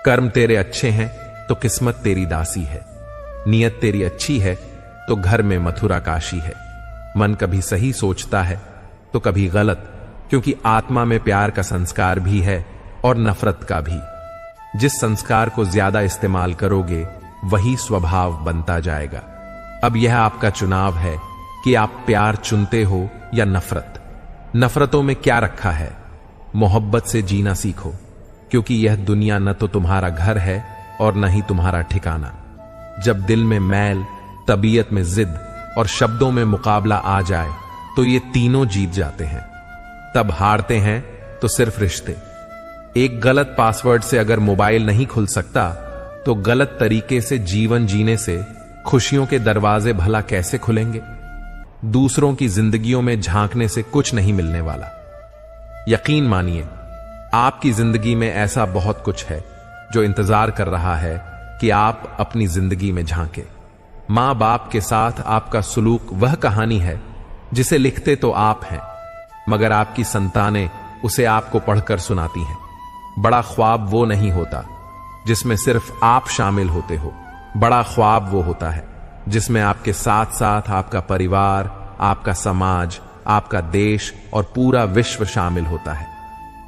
कर्म तेरे अच्छे हैं तो किस्मत तेरी दासी है। नियत तेरी अच्छी है तो घर में मथुरा काशी है। मन कभी सही सोचता है तो कभी गलत, क्योंकि आत्मा में प्यार का संस्कार भी है और नफरत का भी। जिस संस्कार को ज्यादा इस्तेमाल करोगे वही स्वभाव बनता जाएगा। अब यह आपका चुनाव है कि आप प्यार चुनते हो या नफरत। नफरतों में क्या रखा है? मोहब्बत से जीना सीखो, क्योंकि यह दुनिया न तो तुम्हारा घर है और न ही तुम्हारा ठिकाना। जब दिल में मैल, तबीयत में जिद और शब्दों में मुकाबला आ जाए तो ये तीनों जीत जाते हैं। तब हारते हैं तो सिर्फ रिश्ते। एक गलत पासवर्ड से अगर मोबाइल नहीं खुल सकता तो गलत तरीके से जीवन जीने से खुशियों के दरवाजे भला कैसे खुलेंगे? दूसरों की जिंदगियों में झांकने से कुछ नहीं मिलने वाला। यकीन मानिए, आपकी जिंदगी में ऐसा बहुत कुछ है जो इंतजार कर रहा है कि आप अपनी जिंदगी में झांके। मां बाप के साथ आपका सुलूक वह कहानी है जिसे लिखते तो आप हैं, मगर आपकी संतानें उसे आपको पढ़कर सुनाती हैं। बड़ा ख्वाब वो नहीं होता जिसमें सिर्फ आप शामिल होते हो। बड़ा ख्वाब वो होता है जिसमें आपके साथ साथ आपका परिवार, आपका समाज, आपका देश और पूरा विश्व शामिल होता है।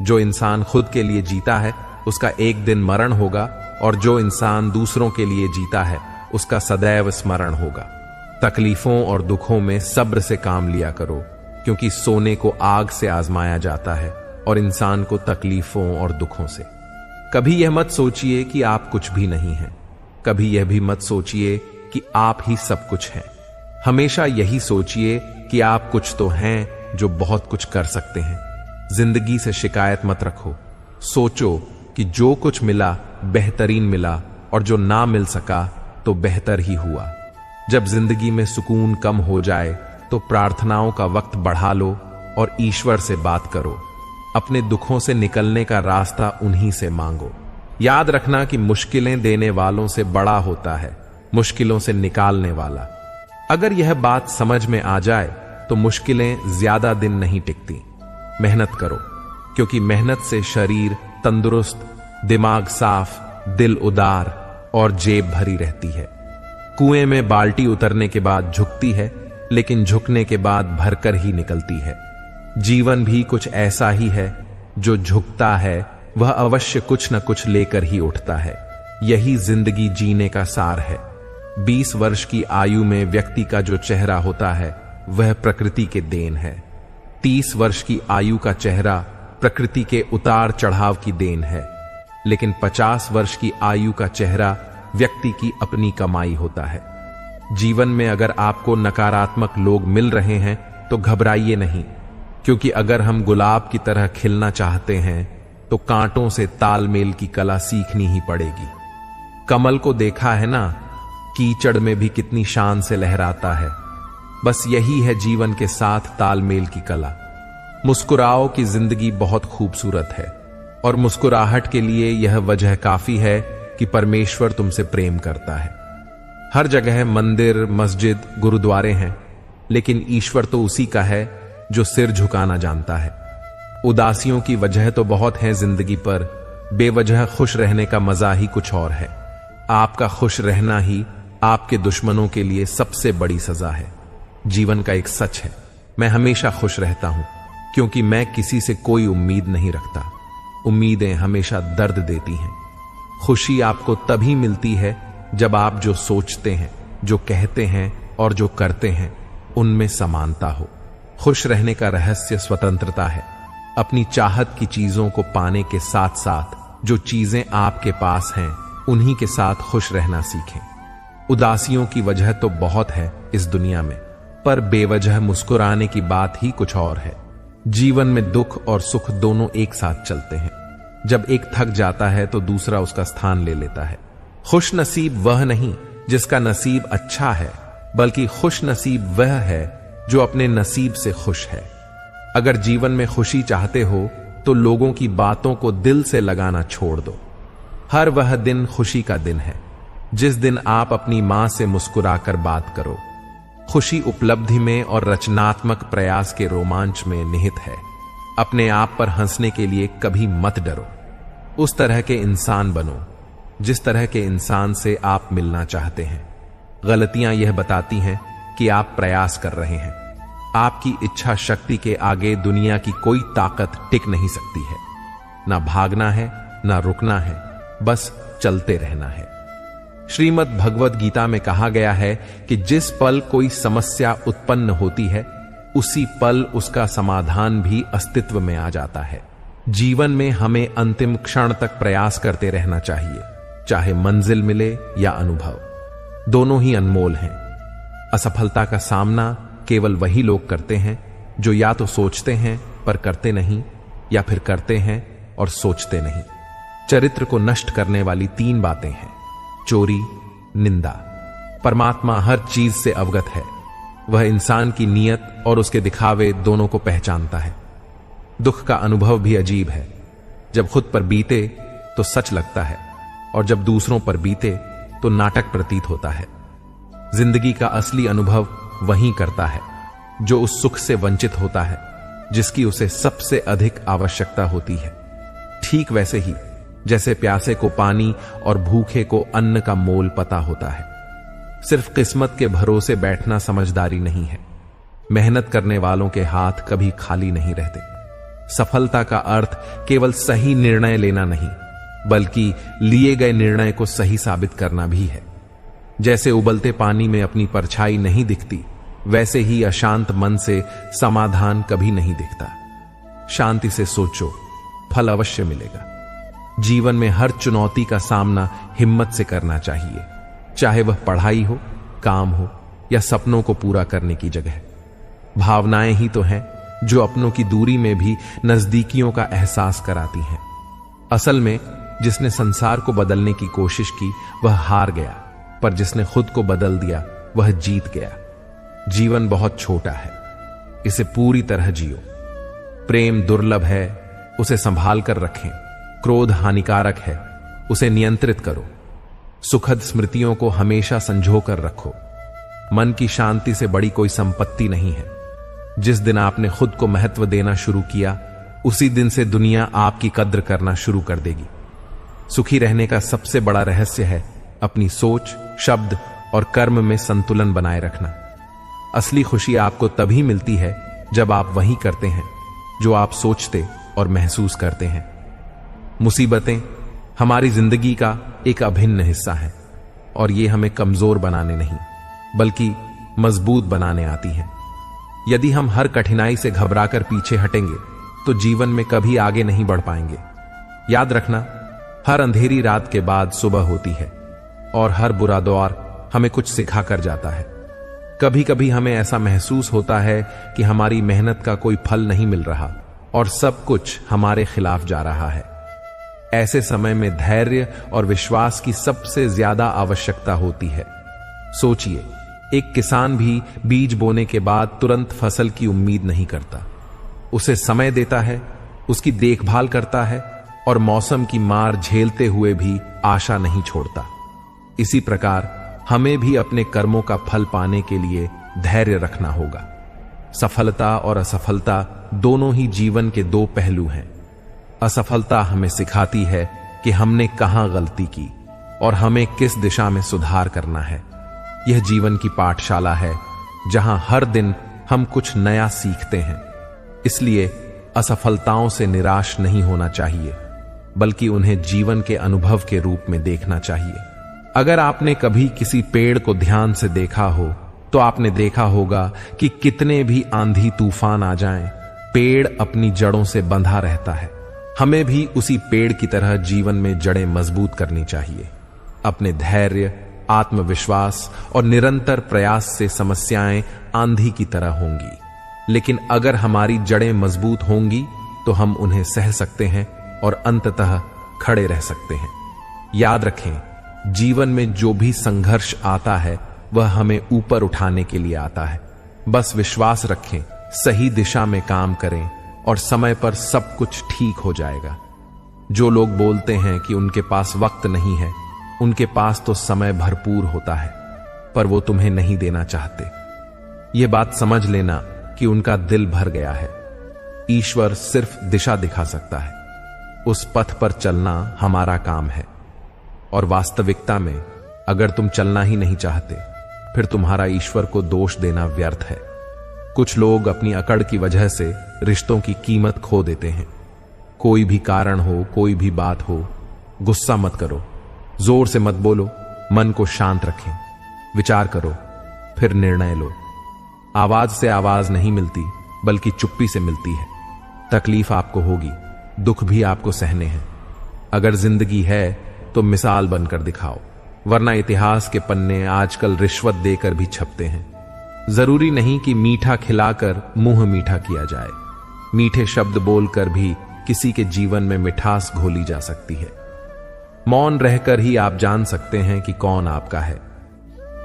जो इंसान खुद के लिए जीता है उसका एक दिन मरण होगा, और जो इंसान दूसरों के लिए जीता है उसका सदैव स्मरण होगा। तकलीफों और दुखों में सब्र से काम लिया करो, क्योंकि सोने को आग से आजमाया जाता है और इंसान को तकलीफों और दुखों से। कभी यह मत सोचिए कि आप कुछ भी नहीं हैं। कभी यह भी मत सोचिए कि आप ही सब कुछ हैं। हमेशा यही सोचिए कि आप कुछ तो हैं जो बहुत कुछ कर सकते हैं। जिंदगी से शिकायत मत रखो। सोचो कि जो कुछ मिला बेहतरीन मिला, और जो ना मिल सका तो बेहतर ही हुआ। जब जिंदगी में सुकून कम हो जाए तो प्रार्थनाओं का वक्त बढ़ा लो और ईश्वर से बात करो। अपने दुखों से निकलने का रास्ता उन्हीं से मांगो। याद रखना कि मुश्किलें देने वालों से बड़ा होता है मुश्किलों से निकालने वाला। अगर यह बात समझ में आ जाए तो मुश्किलें ज्यादा दिन नहीं टिकती। मेहनत करो, क्योंकि मेहनत से शरीर तंदुरुस्त, दिमाग साफ, दिल उदार और जेब भरी रहती है। कुएं में बाल्टी उतरने के बाद झुकती है, लेकिन झुकने के बाद भरकर ही निकलती है। जीवन भी कुछ ऐसा ही है। जो झुकता है वह अवश्य कुछ न कुछ लेकर ही उठता है। यही जिंदगी जीने का सार है। 20 वर्ष की आयु में व्यक्ति का जो चेहरा होता है वह प्रकृति के देन है। 30 वर्ष की आयु का चेहरा प्रकृति के उतार चढ़ाव की देन है। लेकिन 50 वर्ष की आयु का चेहरा व्यक्ति की अपनी कमाई होता है। जीवन में अगर आपको नकारात्मक लोग मिल रहे हैं तो घबराइए नहीं, क्योंकि अगर हम गुलाब की तरह खिलना चाहते हैं तो कांटों से तालमेल की कला सीखनी ही पड़ेगी। कमल को देखा है ना, कीचड़ में भी कितनी शान से लहराता है। बस यही है जीवन के साथ तालमेल की कला। मुस्कुराओ कि जिंदगी बहुत खूबसूरत है, और मुस्कुराहट के लिए यह वजह काफी है कि परमेश्वर तुमसे प्रेम करता है। हर जगह मंदिर, मस्जिद, गुरुद्वारे हैं, लेकिन ईश्वर तो उसी का है जो सिर झुकाना जानता है। उदासियों की वजह तो बहुत है जिंदगी पर, बेवजह खुश रहने का मजा ही कुछ और है। आपका खुश रहना ही आपके दुश्मनों के लिए सबसे बड़ी सजा है। जीवन का एक सच है, मैं हमेशा खुश रहता हूं, क्योंकि मैं किसी से कोई उम्मीद नहीं रखता। उम्मीदें हमेशा दर्द देती हैं। खुशी आपको तभी मिलती है जब आप जो सोचते हैं, जो कहते हैं और जो करते हैं उनमें समानता हो। खुश रहने का रहस्य स्वतंत्रता है। अपनी चाहत की चीजों को पाने के साथ साथ जो चीजें आपके पास हैं उन्हीं के साथ खुश रहना सीखें। उदासियों की वजह तो बहुत है इस दुनिया में, पर बेवजह मुस्कुराने की बात ही कुछ और है। जीवन में दुख और सुख दोनों एक साथ चलते हैं। जब एक थक जाता है तो दूसरा उसका स्थान ले लेता है। खुश नसीब वह नहीं जिसका नसीब अच्छा है, बल्कि खुश नसीब वह है जो अपने नसीब से खुश है। अगर जीवन में खुशी चाहते हो तो लोगों की बातों को दिल से लगाना छोड़ दो। हर वह दिन खुशी का दिन है जिस दिन आप अपनी मां से मुस्कुराकर बात करो। खुशी उपलब्धि में और रचनात्मक प्रयास के रोमांच में निहित है। अपने आप पर हंसने के लिए कभी मत डरो। उस तरह के इंसान बनो जिस तरह के इंसान से आप मिलना चाहते हैं। गलतियां यह बताती हैं कि आप प्रयास कर रहे हैं। आपकी इच्छा शक्ति के आगे दुनिया की कोई ताकत टिक नहीं सकती है। ना भागना है, ना रुकना है, बस चलते रहना है। श्रीमद् भगवद गीता में कहा गया है कि जिस पल कोई समस्या उत्पन्न होती है, उसी पल उसका समाधान भी अस्तित्व में आ जाता है। जीवन में हमें अंतिम क्षण तक प्रयास करते रहना चाहिए, चाहे मंजिल मिले या अनुभव। दोनों ही अनमोल हैं। असफलता का सामना केवल वही लोग करते हैं जो या तो सोचते हैं पर करते नहीं, या फिर करते हैं और सोचते नहीं। चरित्र को नष्ट करने वाली 3 बातें हैं: चोरी, निंदा। परमात्मा हर चीज से अवगत है। वह इंसान की नीयत और उसके दिखावे दोनों को पहचानता है। दुख का अनुभव भी अजीब है। जब खुद पर बीते तो सच लगता है, और जब दूसरों पर बीते तो नाटक प्रतीत होता है। जिंदगी का असली अनुभव वही करता है जो उस सुख से वंचित होता है जिसकी उसे सबसे अधिक आवश्यकता होती है। ठीक वैसे ही जैसे प्यासे को पानी और भूखे को अन्न का मोल पता होता है। सिर्फ किस्मत के भरोसे बैठना समझदारी नहीं है। मेहनत करने वालों के हाथ कभी खाली नहीं रहते। सफलता का अर्थ केवल सही निर्णय लेना नहीं, बल्कि लिए गए निर्णय को सही साबित करना भी है। जैसे उबलते पानी में अपनी परछाई नहीं दिखती, वैसे ही अशांत मन से समाधान कभी नहीं दिखता। शांति से सोचो, फल अवश्य मिलेगा। जीवन में हर चुनौती का सामना हिम्मत से करना चाहिए, चाहे वह पढ़ाई हो, काम हो या सपनों को पूरा करने की जगह। भावनाएं ही तो हैं जो अपनों की दूरी में भी नजदीकियों का एहसास कराती हैं। असल में जिसने संसार को बदलने की कोशिश की वह हार गया, पर जिसने खुद को बदल दिया वह जीत गया। जीवन बहुत छोटा है, इसे पूरी तरह जियो। प्रेम दुर्लभ है, उसे संभाल कर रखें। क्रोध हानिकारक है, उसे नियंत्रित करो। सुखद स्मृतियों को हमेशा संजो कर रखो। मन की शांति से बड़ी कोई संपत्ति नहीं है। जिस दिन आपने खुद को महत्व देना शुरू किया, उसी दिन से दुनिया आपकी कद्र करना शुरू कर देगी। सुखी रहने का सबसे बड़ा रहस्य है अपनी सोच, शब्द और कर्म में संतुलन बनाए रखना। असली खुशी आपको तभी मिलती है जब आप वही करते हैं जो आप सोचते और महसूस करते हैं। मुसीबतें हमारी जिंदगी का एक अभिन्न हिस्सा है, और ये हमें कमजोर बनाने नहीं बल्कि मजबूत बनाने आती हैं। यदि हम हर कठिनाई से घबराकर पीछे हटेंगे तो जीवन में कभी आगे नहीं बढ़ पाएंगे। याद रखना, हर अंधेरी रात के बाद सुबह होती है, और हर बुरा दौर हमें कुछ सिखा कर जाता है। कभी कभी हमें ऐसा महसूस होता है कि हमारी मेहनत का कोई फल नहीं मिल रहा और सब कुछ हमारे खिलाफ जा रहा है। ऐसे समय में धैर्य और विश्वास की सबसे ज्यादा आवश्यकता होती है। सोचिए, एक किसान भी बीज बोने के बाद तुरंत फसल की उम्मीद नहीं करता। उसे समय देता है, उसकी देखभाल करता है और मौसम की मार झेलते हुए भी आशा नहीं छोड़ता। इसी प्रकार हमें भी अपने कर्मों का फल पाने के लिए धैर्य रखना होगा। सफलता और असफलता दोनों ही जीवन के 2 पहलू हैं। असफलता हमें सिखाती है कि हमने कहां गलती की और हमें किस दिशा में सुधार करना है। यह जीवन की पाठशाला है जहां हर दिन हम कुछ नया सीखते हैं। इसलिए असफलताओं से निराश नहीं होना चाहिए, बल्कि उन्हें जीवन के अनुभव के रूप में देखना चाहिए। अगर आपने कभी किसी पेड़ को ध्यान से देखा हो तो आपने देखा होगा कि कितने भी आंधी तूफान आ जाएं, पेड़ अपनी जड़ों से बंधा रहता है। हमें भी उसी पेड़ की तरह जीवन में जड़ें मजबूत करनी चाहिए। अपने धैर्य, आत्मविश्वास और निरंतर प्रयास से समस्याएं आंधी की तरह होंगी, लेकिन अगर हमारी जड़ें मजबूत होंगी तो हम उन्हें सह सकते हैं और अंततः खड़े रह सकते हैं। याद रखें, जीवन में जो भी संघर्ष आता है वह हमें ऊपर उठाने के लिए आता है। बस विश्वास रखें, सही दिशा में काम करें और समय पर सब कुछ ठीक हो जाएगा। जो लोग बोलते हैं कि उनके पास वक्त नहीं है, उनके पास तो समय भरपूर होता है, पर वो तुम्हें नहीं देना चाहते। यह बात समझ लेना कि उनका दिल भर गया है। ईश्वर सिर्फ दिशा दिखा सकता है, उस पथ पर चलना हमारा काम है। और वास्तविकता में अगर तुम चलना ही नहीं चाहते, फिर तुम्हारा ईश्वर को दोष देना व्यर्थ है। कुछ लोग अपनी अकड़ की वजह से रिश्तों की कीमत खो देते हैं। कोई भी कारण हो, कोई भी बात हो, गुस्सा मत करो, जोर से मत बोलो, मन को शांत रखें, विचार करो, फिर निर्णय लो। आवाज से आवाज नहीं मिलती, बल्कि चुप्पी से मिलती है। तकलीफ आपको होगी, दुख भी आपको सहने हैं। अगर जिंदगी है तो मिसाल बनकर दिखाओ, वरना इतिहास के पन्ने आजकल रिश्वत देकर भी छपते हैं। जरूरी नहीं कि मीठा खिलाकर मुंह मीठा किया जाए। मीठे शब्द बोलकर भी किसी के जीवन में मिठास घोली जा सकती है। मौन रहकर ही आप जान सकते हैं कि कौन आपका है।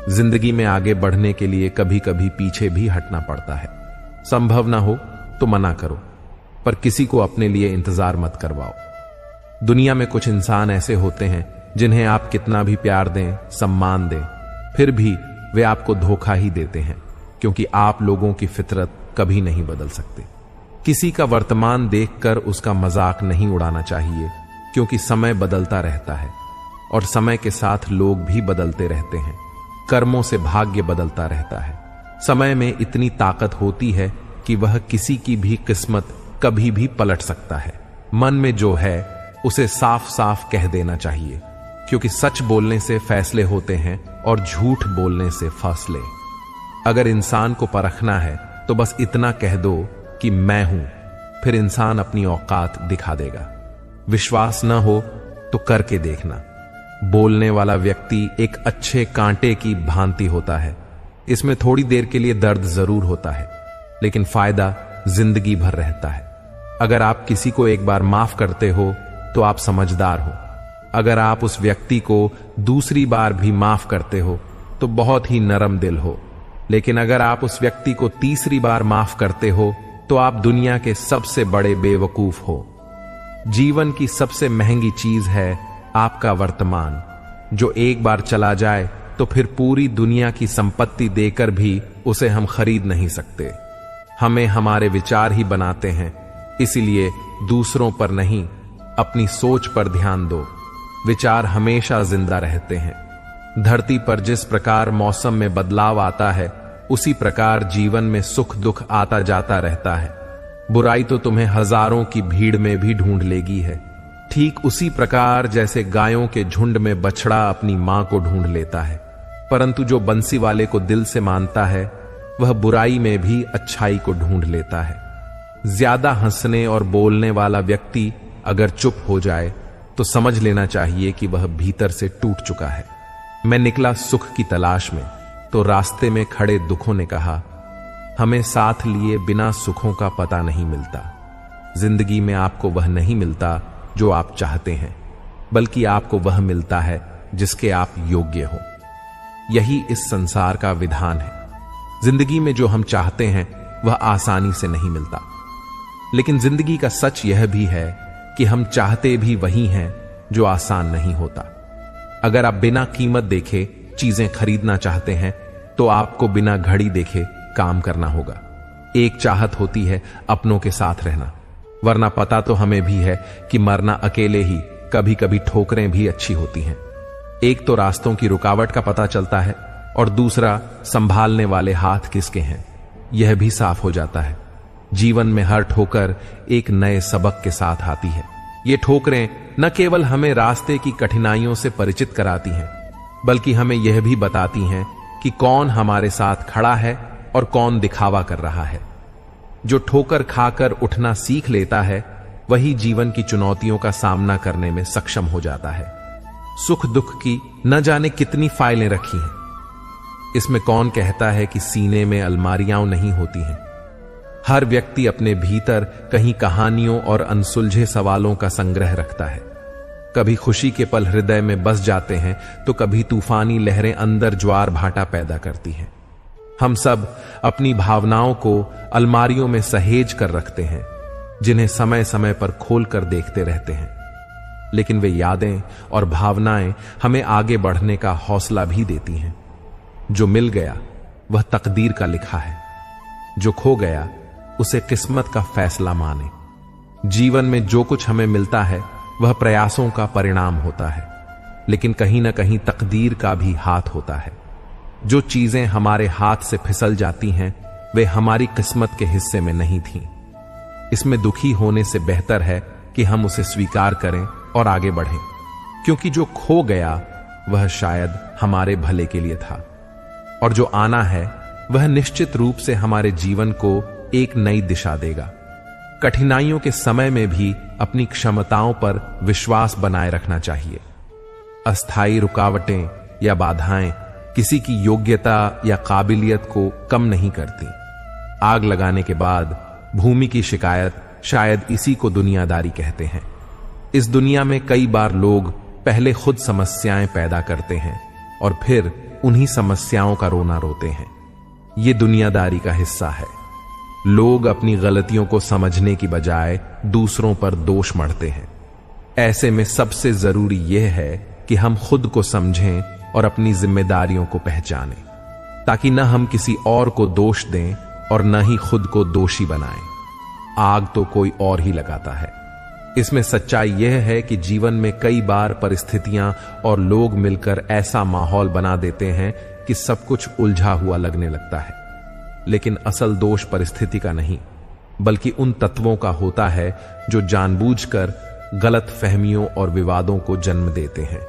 जिंदगी में आगे बढ़ने के लिए कभी कभी पीछे भी हटना पड़ता है। संभव ना हो तो मना करो, पर किसी को अपने लिए इंतजार मत करवाओ। दुनिया में कुछ इंसान ऐसे होते हैं जिन्हें आप कितना भी प्यार दें, सम्मान दें, फिर भी वे आपको धोखा ही देते हैं, क्योंकि आप लोगों की फितरत कभी नहीं बदल सकते। किसी का वर्तमान देखकर उसका मजाक नहीं उड़ाना चाहिए, क्योंकि समय बदलता रहता है और समय के साथ लोग भी बदलते रहते हैं। कर्मों से भाग्य बदलता रहता है। समय में इतनी ताकत होती है कि वह किसी की भी किस्मत कभी भी पलट सकता है। मन में जो है उसे साफ साफ कह देना चाहिए, क्योंकि सच बोलने से फैसले होते हैं और झूठ बोलने से फासले। अगर इंसान को परखना है तो बस इतना कह दो कि मैं हूं, फिर इंसान अपनी औकात दिखा देगा। विश्वास न हो तो करके देखना। बोलने वाला व्यक्ति एक अच्छे कांटे की भांति होता है। इसमें थोड़ी देर के लिए दर्द जरूर होता है, लेकिन फायदा जिंदगी भर रहता है। अगर आप किसी को एक बार माफ करते हो तो आप समझदार हो। अगर आप उस व्यक्ति को दूसरी बार भी माफ करते हो तो बहुत ही नरम दिल हो। लेकिन अगर आप उस व्यक्ति को तीसरी बार माफ करते हो तो आप दुनिया के सबसे बड़े बेवकूफ हो। जीवन की सबसे महंगी चीज है आपका वर्तमान, जो एक बार चला जाए तो फिर पूरी दुनिया की संपत्ति देकर भी उसे हम खरीद नहीं सकते। हमें हमारे विचार ही बनाते हैं, इसीलिए दूसरों पर नहीं, अपनी सोच पर ध्यान दो। विचार हमेशा जिंदा रहते हैं। धरती पर जिस प्रकार मौसम में बदलाव आता है, उसी प्रकार जीवन में सुख दुख आता जाता रहता है। बुराई तो तुम्हें हजारों की भीड़ में भी ढूंढ लेगी है, ठीक उसी प्रकार जैसे गायों के झुंड में बछड़ा अपनी मां को ढूंढ लेता है। परंतु जो बंसी वाले को दिल से मानता है, वह बुराई में भी अच्छाई को ढूंढ लेता है। ज्यादा हंसने और बोलने वाला व्यक्ति अगर चुप हो जाए तो समझ लेना चाहिए कि वह भीतर से टूट चुका है। मैं निकला सुख की तलाश में, तो रास्ते में खड़े दुखों ने कहा, हमें साथ लिए बिना सुखों का पता नहीं मिलता। जिंदगी में आपको वह नहीं मिलता जो आप चाहते हैं, बल्कि आपको वह मिलता है जिसके आप योग्य हो। यही इस संसार का विधान है। जिंदगी में जो हम चाहते हैं वह आसानी से नहीं मिलता, लेकिन जिंदगी का सच यह भी है कि हम चाहते भी वही हैं जो आसान नहीं होता। अगर आप बिना कीमत देखे चीजें खरीदना चाहते हैं तो आपको बिना घड़ी देखे काम करना होगा। एक चाहत होती है अपनों के साथ रहना, वरना पता तो हमें भी है कि मरना अकेले ही कभी कभी ठोकरें भी अच्छी होती हैं। एक तो रास्तों की रुकावट का पता चलता है और दूसरा संभालने वाले हाथ किसके हैं यह भी साफ हो जाता है। जीवन में हर ठोकर एक नए सबक के साथ आती है। ये ठोकरें न केवल हमें रास्ते की कठिनाइयों से परिचित कराती हैं, बल्कि हमें यह भी बताती हैं कि कौन हमारे साथ खड़ा है और कौन दिखावा कर रहा है। जो ठोकर खाकर उठना सीख लेता है, वही जीवन की चुनौतियों का सामना करने में सक्षम हो जाता है। सुख दुख की न जाने कितनी फाइलें रखी हैं। इसमें कौन कहता है कि सीने में अलमारियां नहीं होती हैं। हर व्यक्ति अपने भीतर कहीं कहानियों और अनसुलझे सवालों का संग्रह रखता है। कभी खुशी के पल हृदय में बस जाते हैं तो कभी तूफानी लहरें अंदर ज्वार भाटा पैदा करती हैं। हम सब अपनी भावनाओं को अलमारियों में सहेज कर रखते हैं, जिन्हें समय समय पर खोल कर देखते रहते हैं। लेकिन वे यादें और भावनाएं हमें आगे बढ़ने का हौसला भी देती हैं। जो मिल गया वह तकदीर का लिखा है, जो खो गया उसे किस्मत का फैसला माने। जीवन में जो कुछ हमें मिलता है वह प्रयासों का परिणाम होता है। लेकिन कहीं ना कहीं तकदीर का भी हाथ होता है। जो चीजें हमारे हाथ से फिसल जाती हैं वे हमारी किस्मत के हिस्से में नहीं थीं। इसमें दुखी होने से बेहतर है कि हम उसे स्वीकार करें और आगे बढ़ें, क्योंकि जो खो गया वह शायद हमारे भले के लिए था, और जो आना है वह निश्चित रूप से हमारे जीवन को एक नई दिशा देगा। कठिनाइयों के समय में भी अपनी क्षमताओं पर विश्वास बनाए रखना चाहिए। अस्थायी रुकावटें या बाधाएं किसी की योग्यता या काबिलियत को कम नहीं करती। आग लगाने के बाद भूमि की शिकायत, शायद इसी को दुनियादारी कहते हैं। इस दुनिया में कई बार लोग पहले खुद समस्याएं पैदा करते हैं और फिर उन्हीं समस्याओं का रोना रोते हैं। ये दुनियादारी का हिस्सा है। लोग अपनी गलतियों को समझने की बजाय दूसरों पर दोष मढ़ते हैं। ऐसे में सबसे जरूरी यह है कि हम खुद को समझें और अपनी जिम्मेदारियों को पहचानें, ताकि न हम किसी और को दोष दें और न ही खुद को दोषी बनाएं। आग तो कोई और ही लगाता है। इसमें सच्चाई यह है कि जीवन में कई बार परिस्थितियां और लोग मिलकर ऐसा माहौल बना देते हैं कि सब कुछ उलझा हुआ लगने लगता है। लेकिन असल दोष परिस्थिति का नहीं, बल्कि उन तत्वों का होता है जो जानबूझकर गलत फहमियों और विवादों को जन्म देते हैं।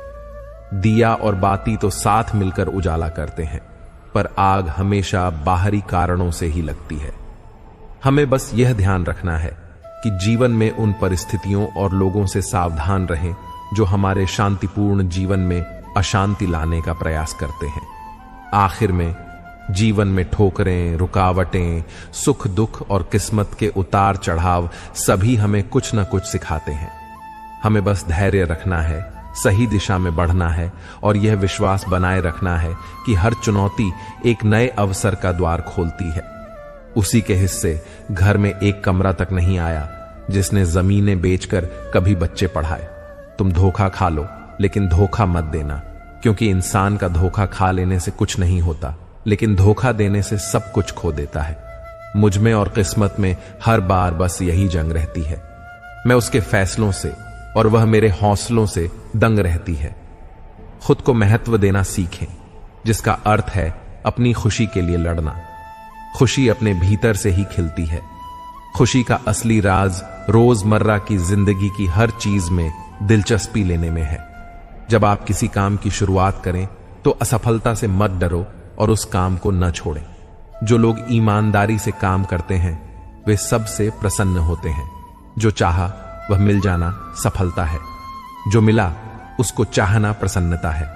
दिया और बाती तो साथ मिलकर उजाला करते हैं, पर आग हमेशा बाहरी कारणों से ही लगती है। हमें बस यह ध्यान रखना है कि जीवन में उन परिस्थितियों और लोगों से सावधान रहें जो हमारे शांतिपूर्ण जीवन में अशांति लाने का प्रयास करते हैं। आखिर में जीवन में ठोकरें, रुकावटें, सुख दुख और किस्मत के उतार चढ़ाव सभी हमें कुछ न कुछ सिखाते हैं। हमें बस धैर्य रखना है, सही दिशा में बढ़ना है और यह विश्वास बनाए रखना है कि हर चुनौती एक नए अवसर का द्वार खोलती है। उसी के हिस्से घर में एक कमरा तक नहीं आया जिसने जमीनें बेचकर कभी बच्चे पढ़ाए। तुम धोखा खा लो, लेकिन धोखा मत देना, क्योंकि इंसान का धोखा खा लेने से कुछ नहीं होता, लेकिन धोखा देने से सब कुछ खो देता है। मुझ में और किस्मत में हर बार बस यही जंग रहती है। मैं उसके फैसलों से और वह मेरे हौसलों से दंग रहती है। खुद को महत्व देना सीखें, जिसका अर्थ है अपनी खुशी के लिए लड़ना। खुशी अपने भीतर से ही खिलती है। खुशी का असली राज रोजमर्रा की जिंदगी की हर चीज में दिलचस्पी लेने में है। जब आप किसी काम की शुरुआत करें तो असफलता से मत डरो और उस काम को न छोड़ें। जो लोग ईमानदारी से काम करते हैं वे सबसे प्रसन्न होते हैं। जो चाहा वह मिल जाना सफलता है, जो मिला उसको चाहना प्रसन्नता है।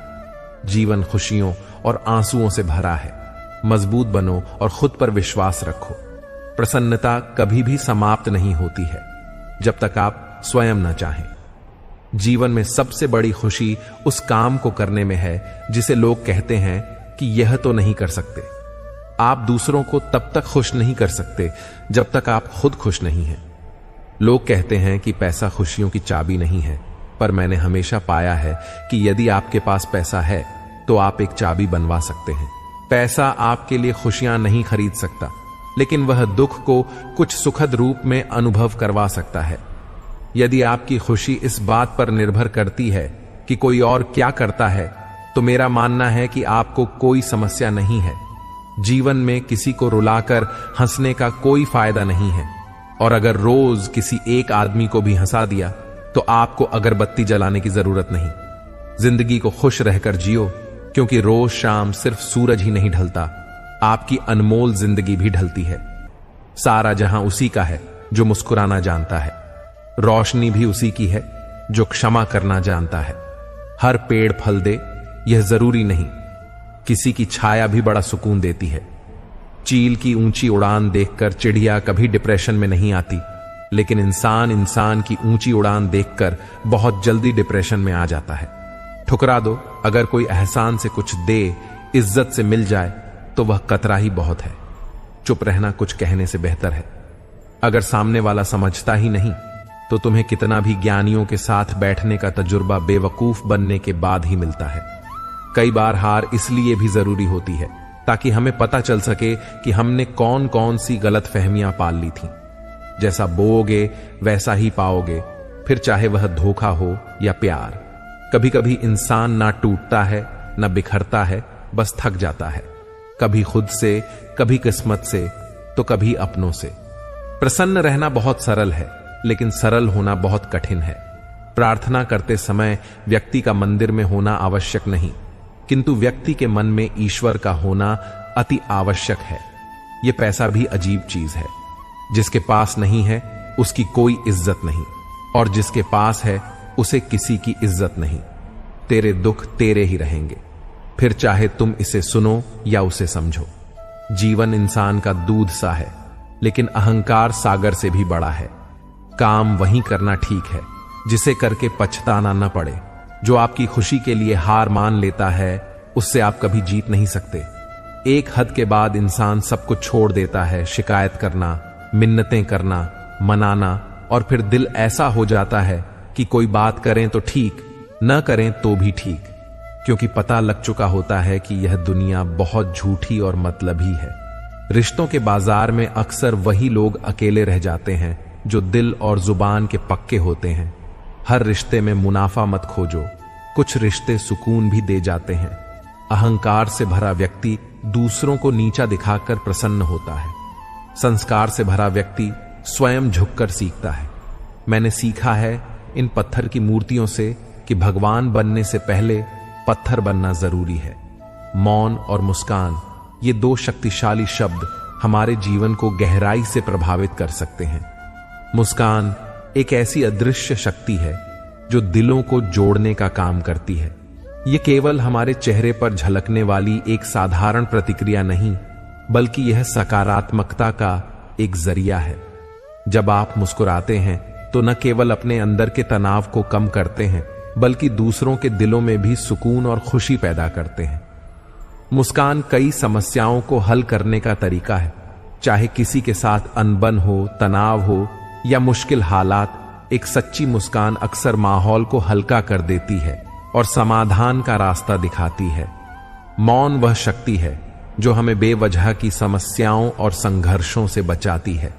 जीवन खुशियों और आंसुओं से भरा है। मजबूत बनो और खुद पर विश्वास रखो। प्रसन्नता कभी भी समाप्त नहीं होती है जब तक आप स्वयं न चाहें। जीवन में सबसे बड़ी खुशी उस काम को करने में है जिसे लोग कहते हैं कि यह तो नहीं कर सकते। आप दूसरों को तब तक खुश नहीं कर सकते जब तक आप खुद खुश नहीं हैं। लोग कहते हैं कि पैसा खुशियों की चाबी नहीं है, पर मैंने हमेशा पाया है कि यदि आपके पास पैसा है तो आप एक चाबी बनवा सकते हैं। पैसा आपके लिए खुशियां नहीं खरीद सकता, लेकिन वह दुख को कुछ सुखद रूप में अनुभव करवा सकता है। यदि आपकी खुशी इस बात पर निर्भर करती है कि कोई और क्या करता है, तो मेरा मानना है कि आपको कोई समस्या नहीं है। जीवन में किसी को रुलाकर हंसने का कोई फायदा नहीं है, और अगर रोज किसी एक आदमी को भी हंसा दिया तो आपको अगरबत्ती जलाने की जरूरत नहीं। जिंदगी को खुश रहकर जियो, क्योंकि रोज शाम सिर्फ सूरज ही नहीं ढलता, आपकी अनमोल जिंदगी भी ढलती है। सारा जहां उसी का है जो मुस्कुराना जानता है। रोशनी भी उसी की है जो क्षमा करना जानता है। हर पेड़ फल दे यह जरूरी नहीं, किसी की छाया भी बड़ा सुकून देती है। चील की ऊंची उड़ान देखकर चिड़िया कभी डिप्रेशन में नहीं आती, लेकिन इंसान की ऊंची उड़ान देखकर बहुत जल्दी डिप्रेशन में आ जाता है। ठुकरा दो, अगर कोई एहसान से कुछ दे, इज्जत से मिल जाए तो वह कतरा ही बहुत है। चुप रहना कुछ कहने से बेहतर है। अगर सामने वाला समझता ही नहीं तो तुम्हें कितना भी ज्ञानियों के साथ बैठने का तजुर्बा बेवकूफ बनने के बाद ही मिलता है। कई बार हार इसलिए भी जरूरी होती है ताकि हमें पता चल सके कि हमने कौन कौन सी गलत फहमियां पाल ली थीं। जैसा बोओगे वैसा ही पाओगे, फिर चाहे वह धोखा हो या प्यार। कभी कभी इंसान ना टूटता है ना बिखरता है, बस थक जाता है, कभी खुद से, कभी किस्मत से, तो कभी अपनों से। प्रसन्न रहना बहुत सरल है, लेकिन सरल होना बहुत कठिन है। प्रार्थना करते समय व्यक्ति का मंदिर में होना आवश्यक नहीं, किंतु व्यक्ति के मन में ईश्वर का होना अति आवश्यक है। यह पैसा भी अजीब चीज है। जिसके पास नहीं है उसकी कोई इज्जत नहीं, और जिसके पास है उसे किसी की इज्जत नहीं। तेरे दुख तेरे ही रहेंगे, फिर चाहे तुम इसे सुनो या उसे समझो। जीवन इंसान का दूध सा है, लेकिन अहंकार सागर से भी बड़ा है। काम वही करना ठीक है जिसे करके पछताना न पड़े। जो आपकी खुशी के लिए हार मान लेता है, उससे आप कभी जीत नहीं सकते। एक हद के बाद इंसान सब कुछ छोड़ देता है। शिकायत करना, मिन्नतें करना, मनाना, और फिर दिल ऐसा हो जाता है कि कोई बात करें तो ठीक, न करें तो भी ठीक, क्योंकि पता लग चुका होता है कि यह दुनिया बहुत झूठी और मतलबी है। रिश्तों के बाजार में अक्सर वही लोग अकेले रह जाते हैं जो दिल और जुबान के पक्के होते हैं। हर रिश्ते में मुनाफा मत खोजो, कुछ रिश्ते सुकून भी दे जाते हैं। अहंकार से भरा व्यक्ति दूसरों को नीचा दिखाकर प्रसन्न होता है। संस्कार से भरा व्यक्ति स्वयं झुककर सीखता है। मैंने सीखा है इन पत्थर की मूर्तियों से कि भगवान बनने से पहले पत्थर बनना जरूरी है। मौन और मुस्कान, ये दो शक्तिशाली शब्द हमारे जीवन को गहराई से प्रभावित कर सकते हैं। मुस्कान एक ऐसी अदृश्य शक्ति है जो दिलों को जोड़ने का काम करती है। ये केवल हमारे चेहरे पर झलकने वाली एक साधारण प्रतिक्रिया नहीं, बल्कि यह सकारात्मकता का एक जरिया है। जब आप मुस्कुराते हैं तो न केवल अपने अंदर के तनाव को कम करते हैं, बल्कि दूसरों के दिलों में भी सुकून और खुशी पैदा करते हैं। मुस्कान कई समस्याओं को हल करने का तरीका है। चाहे किसी के साथ अनबन हो, तनाव हो या मुश्किल हालात, एक सच्ची मुस्कान अक्सर माहौल को हल्का कर देती है और समाधान का रास्ता दिखाती है। मौन वह शक्ति है जो हमें बेवजह की समस्याओं और संघर्षों से बचाती है।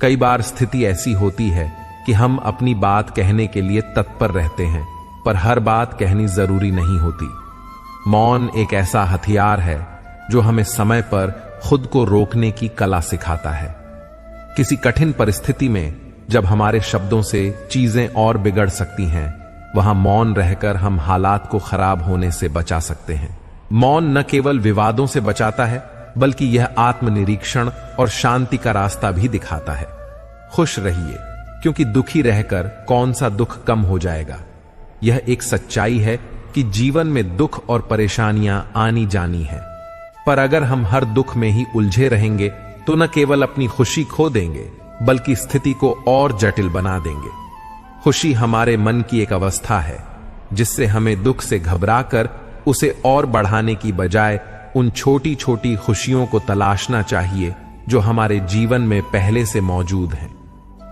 कई बार स्थिति ऐसी होती है कि हम अपनी बात कहने के लिए तत्पर रहते हैं, पर हर बात कहनी जरूरी नहीं होती। मौन एक ऐसा हथियार है जो हमें समय पर खुद को रोकने की कला सिखाता है। किसी कठिन परिस्थिति में जब हमारे शब्दों से चीजें और बिगड़ सकती हैं, वहां मौन रहकर हम हालात को खराब होने से बचा सकते हैं। मौन न केवल विवादों से बचाता है, बल्कि यह आत्मनिरीक्षण और शांति का रास्ता भी दिखाता है। खुश रहिए, क्योंकि दुखी रहकर कौन सा दुख कम हो जाएगा। यह एक सच्चाई है कि जीवन में दुख और परेशानियां आनी जानी है, पर अगर हम हर दुख में ही उलझे रहेंगे तो न केवल अपनी खुशी खो देंगे, बल्कि स्थिति को और जटिल बना देंगे। खुशी हमारे मन की एक अवस्था है जिससे हमें दुख से घबराकर उसे और बढ़ाने की बजाय उन छोटी छोटी खुशियों को तलाशना चाहिए जो हमारे जीवन में पहले से मौजूद हैं।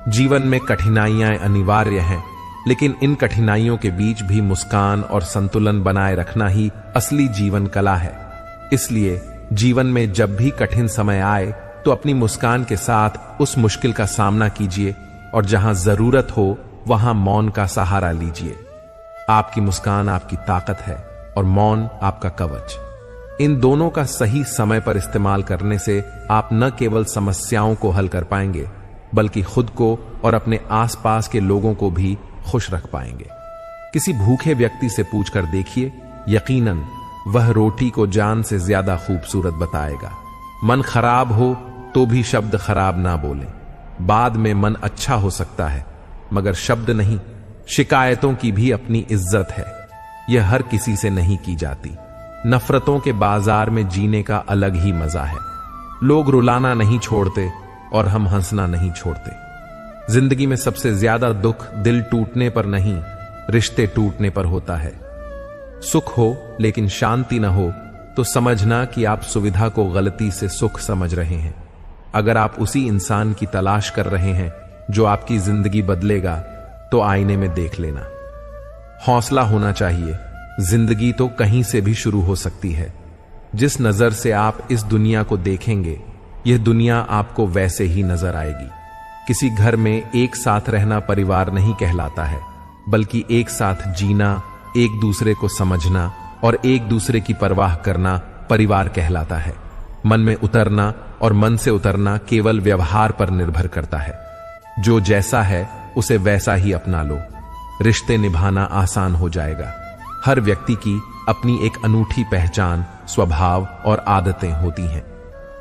जीवन में कठिनाइयां अनिवार्य हैं, लेकिन इन कठिनाइयों के बीच भी मुस्कान और संतुलन बनाए रखना ही असली जीवन कला है। इसलिए जीवन में जब भी कठिन समय आए तो अपनी मुस्कान के साथ उस मुश्किल का सामना कीजिए, और जहां जरूरत हो वहां मौन का सहारा लीजिए। आपकी मुस्कान आपकी ताकत है और मौन आपका कवच। इन दोनों का सही समय पर इस्तेमाल करने से आप न केवल समस्याओं को हल कर पाएंगे, बल्कि खुद को और अपने आसपास के लोगों को भी खुश रख पाएंगे। किसी भूखे व्यक्ति से पूछकर देखिए, यकीनन वह रोटी को जान से ज्यादा खूबसूरत बताएगा। मन खराब हो तो भी शब्द खराब ना बोले। बाद में मन अच्छा हो सकता है, मगर शब्द नहीं। शिकायतों की भी अपनी इज्जत है, यह हर किसी से नहीं की जाती। नफरतों के बाजार में जीने का अलग ही मजा है। लोग रुलाना नहीं छोड़ते और हम हंसना नहीं छोड़ते। जिंदगी में सबसे ज्यादा दुख दिल टूटने पर नहीं, रिश्ते टूटने पर होता है। सुख हो लेकिन शांति न हो तो समझना कि आप सुविधा को गलती से सुख समझ रहे हैं। अगर आप उसी इंसान की तलाश कर रहे हैं जो आपकी जिंदगी बदलेगा, तो आईने में देख लेना। हौसला होना चाहिए। जिंदगी तो कहीं से भी शुरू हो सकती है। जिस नजर से आप इस दुनिया को देखेंगे, यह दुनिया आपको वैसे ही नजर आएगी। किसी घर में एक साथ रहना परिवार नहीं कहलाता है, बल्कि एक साथ जीना एक दूसरे को समझना और एक दूसरे की परवाह करना परिवार कहलाता है। मन में उतरना और मन से उतरना केवल व्यवहार पर निर्भर करता है। जो जैसा है उसे वैसा ही अपना लो, रिश्ते निभाना आसान हो जाएगा। हर व्यक्ति की अपनी एक अनूठी पहचान, स्वभाव और आदतें होती हैं।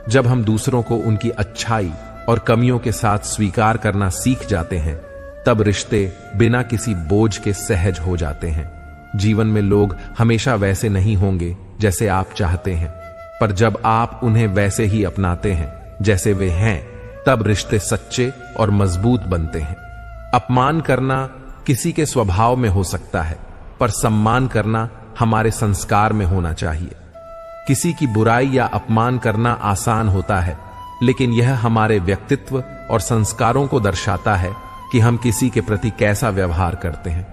जब हम दूसरों को उनकी अच्छाई और कमियों के साथ स्वीकार करना सीख जाते हैं, तब रिश्ते बिना किसी बोझ के सहज हो जाते हैं। जीवन में लोग हमेशा वैसे नहीं होंगे जैसे आप चाहते हैं, पर जब आप उन्हें वैसे ही अपनाते हैं जैसे वे हैं, तब रिश्ते सच्चे और मजबूत बनते हैं। अपमान करना किसी के स्वभाव में हो सकता है, पर सम्मान करना हमारे संस्कार में होना चाहिए। किसी की बुराई या अपमान करना आसान होता है, लेकिन यह हमारे व्यक्तित्व और संस्कारों को दर्शाता है कि हम किसी के प्रति कैसा व्यवहार करते हैं।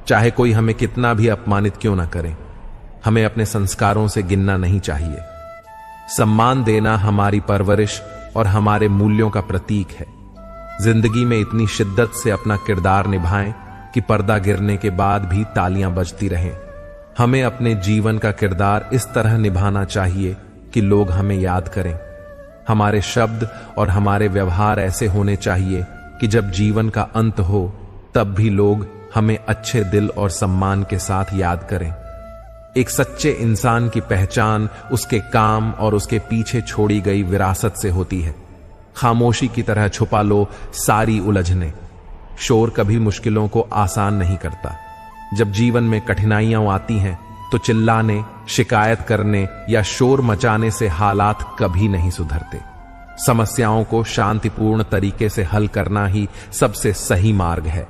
चाहे कोई हमें कितना भी अपमानित क्यों ना करे, हमें अपने संस्कारों से गिनना नहीं चाहिए। सम्मान देना हमारी परवरिश और हमारे मूल्यों का प्रतीक है। जिंदगी में इतनी शिद्दत से अपना किरदार निभाएं कि पर्दा गिरने के बाद भी तालियां बजती रहें। हमें अपने जीवन का किरदार इस तरह निभाना चाहिए कि लोग हमें याद करें। हमारे शब्द और हमारे व्यवहार ऐसे होने चाहिए कि जब जीवन का अंत हो तब भी लोग हमें अच्छे दिल और सम्मान के साथ याद करें। एक सच्चे इंसान की पहचान उसके काम और उसके पीछे छोड़ी गई विरासत से होती है। खामोशी की तरह छुपा लो सारी उलझने। शोर कभी मुश्किलों को आसान नहीं करता। जब जीवन में कठिनाइयां आती हैं तो चिल्लाने, शिकायत करने या शोर मचाने से हालात कभी नहीं सुधरते। समस्याओं को शांतिपूर्ण तरीके से हल करना ही सबसे सही मार्ग है।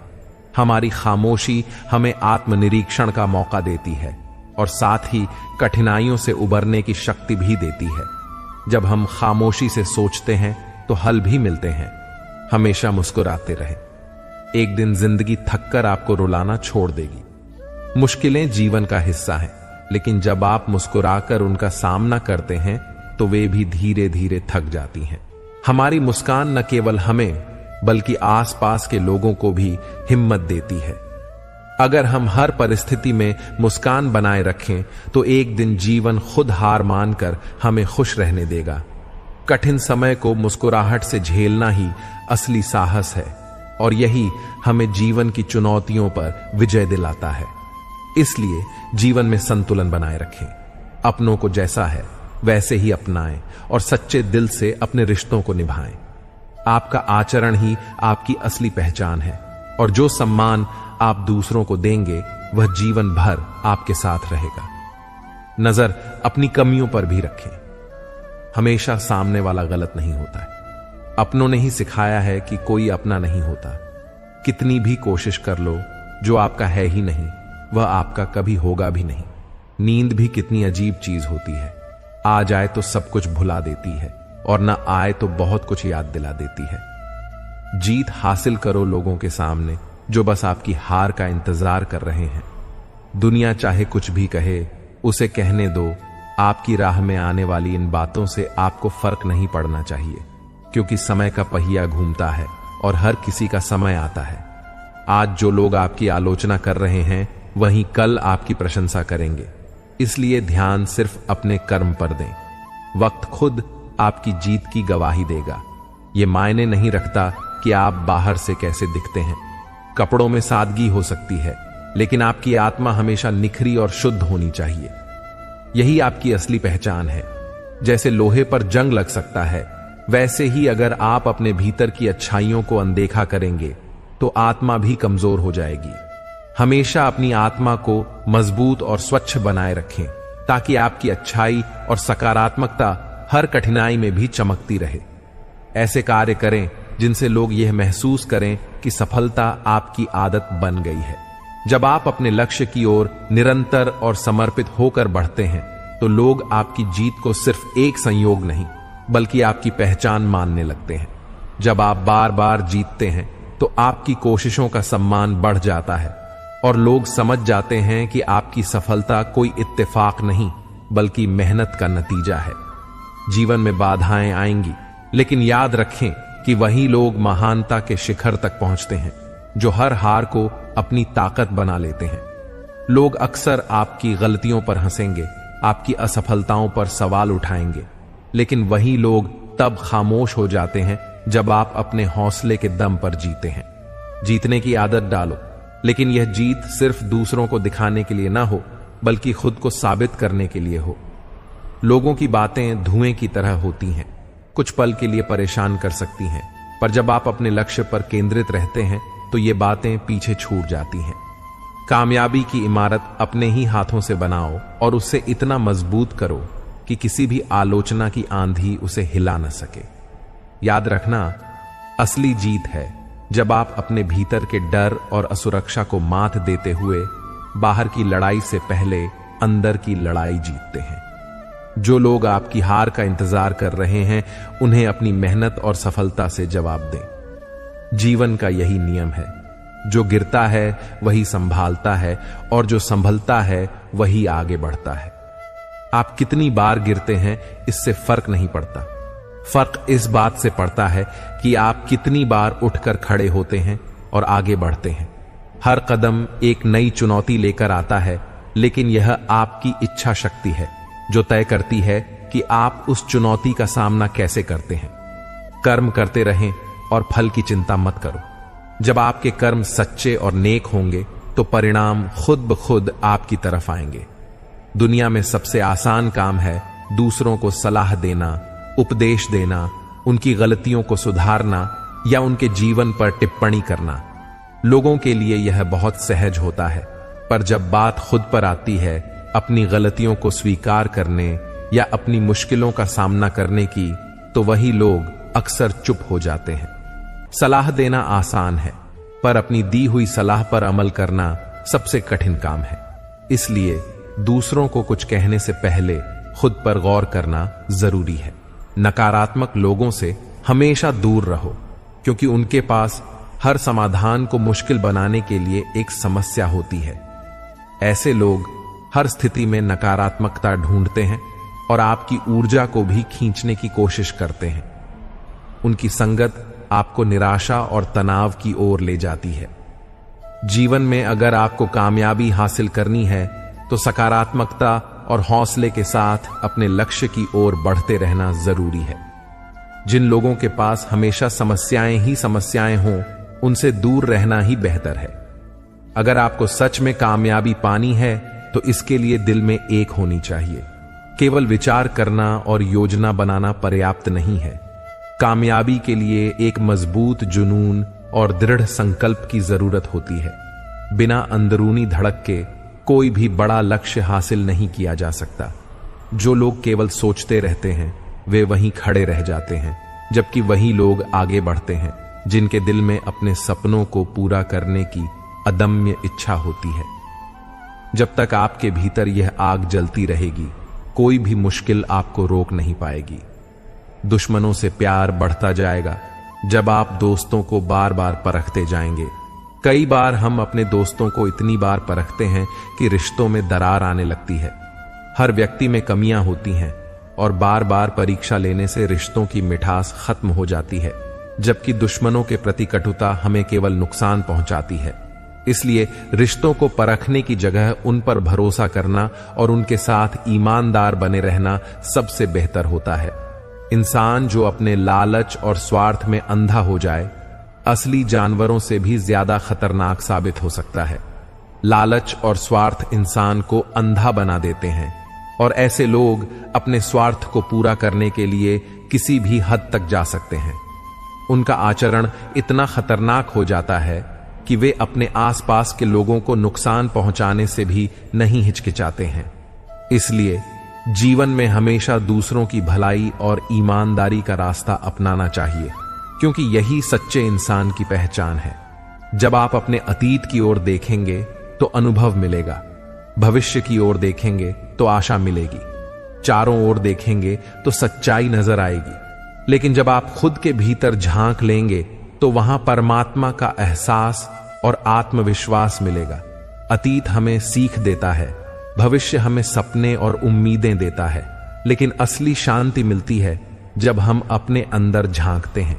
हमारी खामोशी हमें आत्मनिरीक्षण का मौका देती है और साथ ही कठिनाइयों से उबरने की शक्ति भी देती है। जब हम खामोशी से सोचते हैं तो हल भी मिलते हैं। हमेशा मुस्कुराते रहें। एक दिन जिंदगी थककर आपको रुलाना छोड़ देगी। मुश्किलें जीवन का हिस्सा हैं, लेकिन जब आप मुस्कुराकर उनका सामना करते हैं तो वे भी धीरे धीरे थक जाती हैं। हमारी मुस्कान न केवल हमें बल्कि आसपास के लोगों को भी हिम्मत देती है। अगर हम हर परिस्थिति में मुस्कान बनाए रखें तो एक दिन जीवन खुद हार मानकर हमें खुश रहने देगा। कठिन समय को मुस्कुराहट से झेलना ही असली साहस है और यही हमें जीवन की चुनौतियों पर विजय दिलाता है। इसलिए जीवन में संतुलन बनाए रखें। अपनों को जैसा है वैसे ही अपनाएं और सच्चे दिल से अपने रिश्तों को निभाएं। आपका आचरण ही आपकी असली पहचान है और जो सम्मान आप दूसरों को देंगे वह जीवन भर आपके साथ रहेगा। नजर अपनी कमियों पर भी रखें। हमेशा सामने वाला गलत नहीं होता है। अपनों ने ही सिखाया है कि कोई अपना नहीं होता। कितनी भी कोशिश कर लो, जो आपका है ही नहीं वह आपका कभी होगा भी नहीं। नींद भी कितनी अजीब चीज होती है। आ जाए तो सब कुछ भुला देती है और न आए तो बहुत कुछ याद दिला देती है। जीत हासिल करो लोगों के सामने जो बस आपकी हार का इंतजार कर रहे हैं। दुनिया चाहे कुछ भी कहे उसे कहने दो। आपकी राह में आने वाली इन बातों से आपको फर्क नहीं पड़ना चाहिए, क्योंकि समय का पहिया घूमता है और हर किसी का समय आता है। आज जो लोग आपकी आलोचना कर रहे हैं वहीं कल आपकी प्रशंसा करेंगे। इसलिए ध्यान सिर्फ अपने कर्म पर दें। वक्त खुद आपकी जीत की गवाही देगा। यह मायने नहीं रखता कि आप बाहर से कैसे दिखते हैं। कपड़ों में सादगी हो सकती है, लेकिन आपकी आत्मा हमेशा निखरी और शुद्ध होनी चाहिए। यही आपकी असली पहचान है। जैसे लोहे पर जंग लग सकता है, वैसे ही अगर आप अपने भीतर की अच्छाइयों को अनदेखा करेंगे तो आत्मा भी कमजोर हो जाएगी। हमेशा अपनी आत्मा को मजबूत और स्वच्छ बनाए रखें ताकि आपकी अच्छाई और सकारात्मकता हर कठिनाई में भी चमकती रहे। ऐसे कार्य करें जिनसे लोग यह महसूस करें कि सफलता आपकी आदत बन गई है। जब आप अपने लक्ष्य की ओर निरंतर और समर्पित होकर बढ़ते हैं तो लोग आपकी जीत को सिर्फ एक संयोग नहीं बल्कि आपकी पहचान मानने लगते हैं। जब आप बार बार जीतते हैं तो आपकी कोशिशों का सम्मान बढ़ जाता है और लोग समझ जाते हैं कि आपकी सफलता कोई इत्तेफाक नहीं बल्कि मेहनत का नतीजा है। जीवन में बाधाएं आएंगी, लेकिन याद रखें कि वही लोग महानता के शिखर तक पहुंचते हैं जो हर हार को अपनी ताकत बना लेते हैं। लोग अक्सर आपकी गलतियों पर हंसेंगे, आपकी असफलताओं पर सवाल उठाएंगे, लेकिन वही लोग तब खामोश हो जाते हैं जब आप अपने हौसले के दम पर जीते हैं। जीतने की आदत डालो, लेकिन यह जीत सिर्फ दूसरों को दिखाने के लिए ना हो, बल्कि खुद को साबित करने के लिए हो। लोगों की बातें धुएं की तरह होती हैं, कुछ पल के लिए परेशान कर सकती हैं, पर जब आप अपने लक्ष्य पर केंद्रित रहते हैं तो ये बातें पीछे छूट जाती हैं। कामयाबी की इमारत अपने ही हाथों से बनाओ और उसे इतना मजबूत करो कि किसी भी आलोचना की आंधी उसे हिला न सके। याद रखना, असली जीत है जब आप अपने भीतर के डर और असुरक्षा को मात देते हुए बाहर की लड़ाई से पहले अंदर की लड़ाई जीतते हैं। जो लोग आपकी हार का इंतजार कर रहे हैं, उन्हें अपनी मेहनत और सफलता से जवाब दें। जीवन का यही नियम है, जो गिरता है वही संभालता है और जो संभलता है वही आगे बढ़ता है। आप कितनी बार गिरते हैं इससे फर्क नहीं पड़ता, फर्क इस बात से पड़ता है कि आप कितनी बार उठकर खड़े होते हैं और आगे बढ़ते हैं। हर कदम एक नई चुनौती लेकर आता है, लेकिन यह आपकी इच्छा शक्ति है जो तय करती है कि आप उस चुनौती का सामना कैसे करते हैं। कर्म करते रहें और फल की चिंता मत करो। जब आपके कर्म सच्चे और नेक होंगे तो परिणाम खुद ब खुद आपकी तरफ आएंगे। दुनिया में सबसे आसान काम है दूसरों को सलाह देना, उपदेश देना, उनकी गलतियों को सुधारना या उनके जीवन पर टिप्पणी करना। लोगों के लिए यह बहुत सहज होता है, पर जब बात खुद पर आती है, अपनी गलतियों को स्वीकार करने या अपनी मुश्किलों का सामना करने की, तो वही लोग अक्सर चुप हो जाते हैं। सलाह देना आसान है, पर अपनी दी हुई सलाह पर अमल करना सबसे कठिन काम है। इसलिए दूसरों को कुछ कहने से पहले खुद पर गौर करना जरूरी है। नकारात्मक लोगों से हमेशा दूर रहो, क्योंकि उनके पास हर समाधान को मुश्किल बनाने के लिए एक समस्या होती है। ऐसे लोग हर स्थिति में नकारात्मकता ढूंढते हैं और आपकी ऊर्जा को भी खींचने की कोशिश करते हैं। उनकी संगत आपको निराशा और तनाव की ओर ले जाती है। जीवन में अगर आपको कामयाबी हासिल करनी है तो सकारात्मकता और हौसले के साथ अपने लक्ष्य की ओर बढ़ते रहना जरूरी है। जिन लोगों के पास हमेशा समस्याएं ही समस्याएं हों, उनसे दूर रहना ही बेहतर है। अगर आपको सच में कामयाबी पानी है तो इसके लिए दिल में एक होनी चाहिए। केवल विचार करना और योजना बनाना पर्याप्त नहीं है। कामयाबी के लिए एक मजबूत जुनून और दृढ़ संकल्प की जरूरत होती है। बिना अंदरूनी धड़क के कोई भी बड़ा लक्ष्य हासिल नहीं किया जा सकता। जो लोग केवल सोचते रहते हैं वे वहीं खड़े रह जाते हैं, जबकि वही लोग आगे बढ़ते हैं जिनके दिल में अपने सपनों को पूरा करने की अदम्य इच्छा होती है। जब तक आपके भीतर यह आग जलती रहेगी, कोई भी मुश्किल आपको रोक नहीं पाएगी। दुश्मनों से प्यार बढ़ता जाएगा जब आप दोस्तों को बार बार परखते जाएंगे। कई बार हम अपने दोस्तों को इतनी बार परखते हैं कि रिश्तों में दरार आने लगती है। हर व्यक्ति में कमियां होती हैं और बार बार परीक्षा लेने से रिश्तों की मिठास खत्म हो जाती है, जबकि दुश्मनों के प्रति कटुता हमें केवल नुकसान पहुंचाती है। इसलिए रिश्तों को परखने की जगह उन पर भरोसा करना और उनके साथ ईमानदार बने रहना सबसे बेहतर होता है। इंसान जो अपने लालच और स्वार्थ में अंधा हो जाए, असली जानवरों से भी ज्यादा खतरनाक साबित हो सकता है। लालच और स्वार्थ इंसान को अंधा बना देते हैं और ऐसे लोग अपने स्वार्थ को पूरा करने के लिए किसी भी हद तक जा सकते हैं। उनका आचरण इतना खतरनाक हो जाता है कि वे अपने आसपास के लोगों को नुकसान पहुंचाने से भी नहीं हिचकिचाते हैं। इसलिए जीवन में हमेशा दूसरों की भलाई और ईमानदारी का रास्ता अपनाना चाहिए, क्योंकि यही सच्चे इंसान की पहचान है। जब आप अपने अतीत की ओर देखेंगे तो अनुभव मिलेगा, भविष्य की ओर देखेंगे तो आशा मिलेगी, चारों ओर देखेंगे तो सच्चाई नजर आएगी। लेकिन जब आप खुद के भीतर झांक लेंगे तो वहां परमात्मा का एहसास और आत्मविश्वास मिलेगा। अतीत हमें सीख देता है, भविष्य हमें सपने और उम्मीदें देता है, लेकिन असली शांति मिलती है जब हम अपने अंदर झांकते हैं।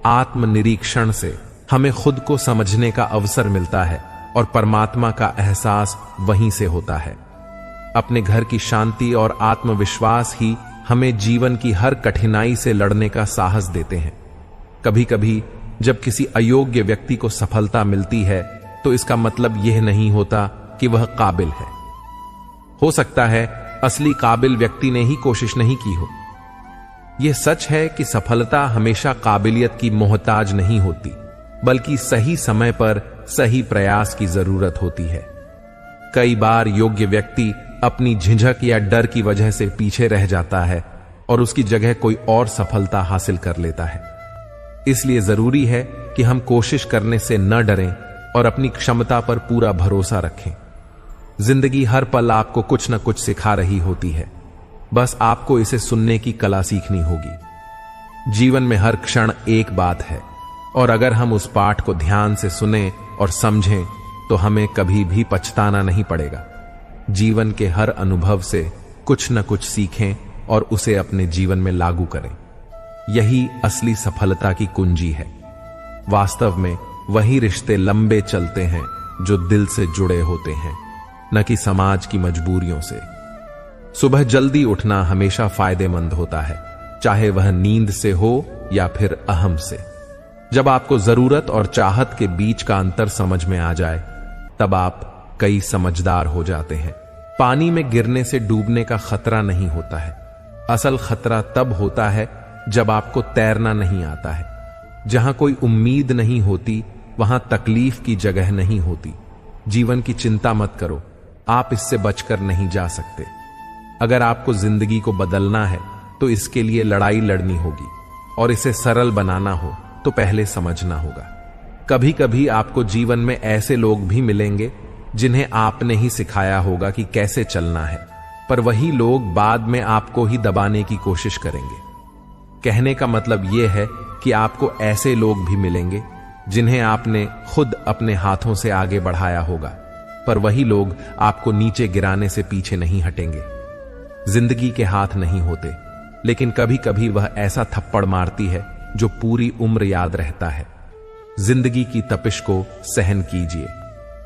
आत्मनिरीक्षण से हमें खुद को समझने का अवसर मिलता है और परमात्मा का एहसास वहीं से होता है। अपने घर की शांति और आत्मविश्वास ही हमें जीवन की हर कठिनाई से लड़ने का साहस देते हैं। कभी कभी जब किसी अयोग्य व्यक्ति को सफलता मिलती है तो इसका मतलब यह नहीं होता कि वह काबिल है। हो सकता है असली काबिल व्यक्ति ने ही कोशिश नहीं की हो। यह सच है कि सफलता हमेशा काबिलियत की मोहताज नहीं होती, बल्कि सही समय पर सही प्रयास की जरूरत होती है। कई बार योग्य व्यक्ति अपनी झिझक या डर की वजह से पीछे रह जाता है और उसकी जगह कोई और सफलता हासिल कर लेता है। इसलिए जरूरी है कि हम कोशिश करने से न डरें और अपनी क्षमता पर पूरा भरोसा रखें। जिंदगी हर पल आपको कुछ न कुछ सिखा रही होती है, बस आपको इसे सुनने की कला सीखनी होगी। जीवन में हर क्षण एक बात है और अगर हम उस पाठ को ध्यान से सुने और समझें तो हमें कभी भी पछताना नहीं पड़ेगा। जीवन के हर अनुभव से कुछ न कुछ सीखें और उसे अपने जीवन में लागू करें। यही असली सफलता की कुंजी है। वास्तव में वही रिश्ते लंबे चलते हैं जो दिल से जुड़े होते हैं, न कि समाज की मजबूरियों से। सुबह जल्दी उठना हमेशा फायदेमंद होता है, चाहे वह नींद से हो या फिर अहम से। जब आपको जरूरत और चाहत के बीच का अंतर समझ में आ जाए तब आप कई समझदार हो जाते हैं। पानी में गिरने से डूबने का खतरा नहीं होता है। असल खतरा तब होता है जब आपको तैरना नहीं आता है। जहां कोई उम्मीद नहीं होती वहां तकलीफ की जगह नहीं होती। जीवन की चिंता मत करो, आप इससे बचकर नहीं जा सकते। अगर आपको जिंदगी को बदलना है तो इसके लिए लड़ाई लड़नी होगी और इसे सरल बनाना हो तो पहले समझना होगा। कभी कभी आपको जीवन में ऐसे लोग भी मिलेंगे जिन्हें आपने ही सिखाया होगा कि कैसे चलना है, पर वही लोग बाद में आपको ही दबाने की कोशिश करेंगे। कहने का मतलब यह है कि आपको ऐसे लोग भी मिलेंगे जिन्हें आपने खुद अपने हाथों से आगे बढ़ाया होगा, पर वही लोग आपको नीचे गिराने से पीछे नहीं हटेंगे। जिंदगी के हाथ नहीं होते, लेकिन कभी कभी वह ऐसा थप्पड़ मारती है जो पूरी उम्र याद रहता है। जिंदगी की तपिश को सहन कीजिए।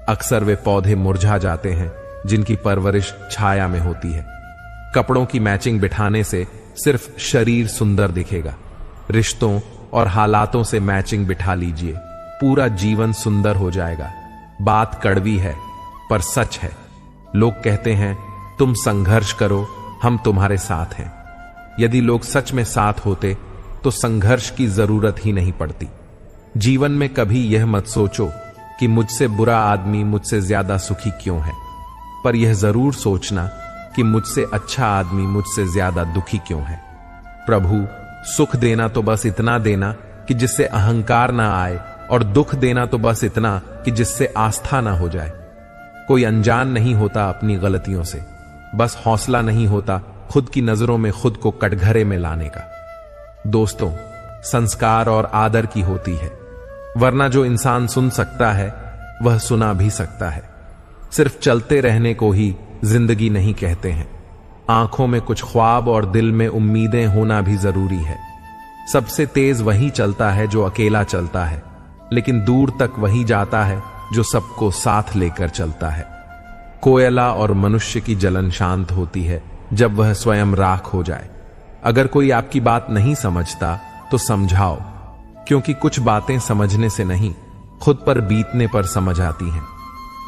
अक्सर वे पौधे मुरझा जाते हैं जिनकी परवरिश छाया में होती है। कपड़ों की मैचिंग बिठाने से सिर्फ शरीर सुंदर दिखेगा। रिश्तों और हालातों से मैचिंग बिठा लीजिए, पूरा जीवन सुंदर हो जाएगा। बात कड़वी है पर सच है। लोग कहते हैं तुम संघर्ष करो, हम तुम्हारे साथ हैं। यदि लोग सच में साथ होते तो संघर्ष की जरूरत ही नहीं पड़ती। जीवन में कभी यह मत सोचो कि मुझसे बुरा आदमी मुझसे ज्यादा सुखी क्यों है, पर यह जरूर सोचना कि मुझसे अच्छा आदमी मुझसे ज्यादा दुखी क्यों है। प्रभु, सुख देना तो बस इतना देना कि जिससे अहंकार ना आए, और दुख देना तो बस इतना कि जिससे आस्था ना हो जाए। कोई अनजान नहीं होता अपनी गलतियों से, बस हौसला नहीं होता खुद की नजरों में खुद को कटघरे में लाने का। दोस्तों, संस्कार और आदर की होती है, वरना जो इंसान सुन सकता है वह सुना भी सकता है। सिर्फ चलते रहने को ही जिंदगी नहीं कहते हैं। आंखों में कुछ ख्वाब और दिल में उम्मीदें होना भी जरूरी है। सबसे तेज वही चलता है जो अकेला चलता है, लेकिन दूर तक वही जाता है जो सबको साथ लेकर चलता है। कोयला और मनुष्य की जलन शांत होती है जब वह स्वयं राख हो जाए। अगर कोई आपकी बात नहीं समझता तो समझाओ, क्योंकि कुछ बातें समझने से नहीं, खुद पर बीतने पर समझ आती हैं।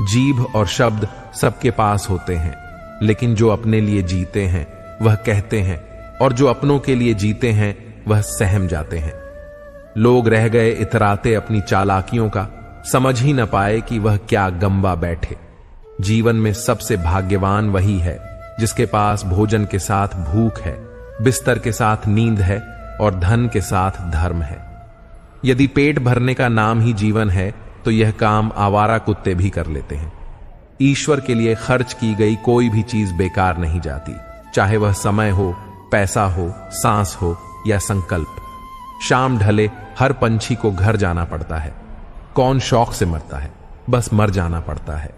जीभ और शब्द सबके पास होते हैं, लेकिन जो अपने लिए जीते हैं वह कहते हैं, और जो अपनों के लिए जीते हैं वह सहम जाते हैं। लोग रह गए इतराते अपनी चालाकियों का, समझ ही न पाए कि वह क्या गंवा बैठे। जीवन में सबसे भाग्यवान वही है जिसके पास भोजन के साथ भूख है, बिस्तर के साथ नींद है और धन के साथ धर्म है। यदि पेट भरने का नाम ही जीवन है तो यह काम आवारा कुत्ते भी कर लेते हैं। ईश्वर के लिए खर्च की गई कोई भी चीज बेकार नहीं जाती, चाहे वह समय हो, पैसा हो, सांस हो या संकल्प। शाम ढले हर पंछी को घर जाना पड़ता है। कौन शौक से मरता है, बस मर जाना पड़ता है।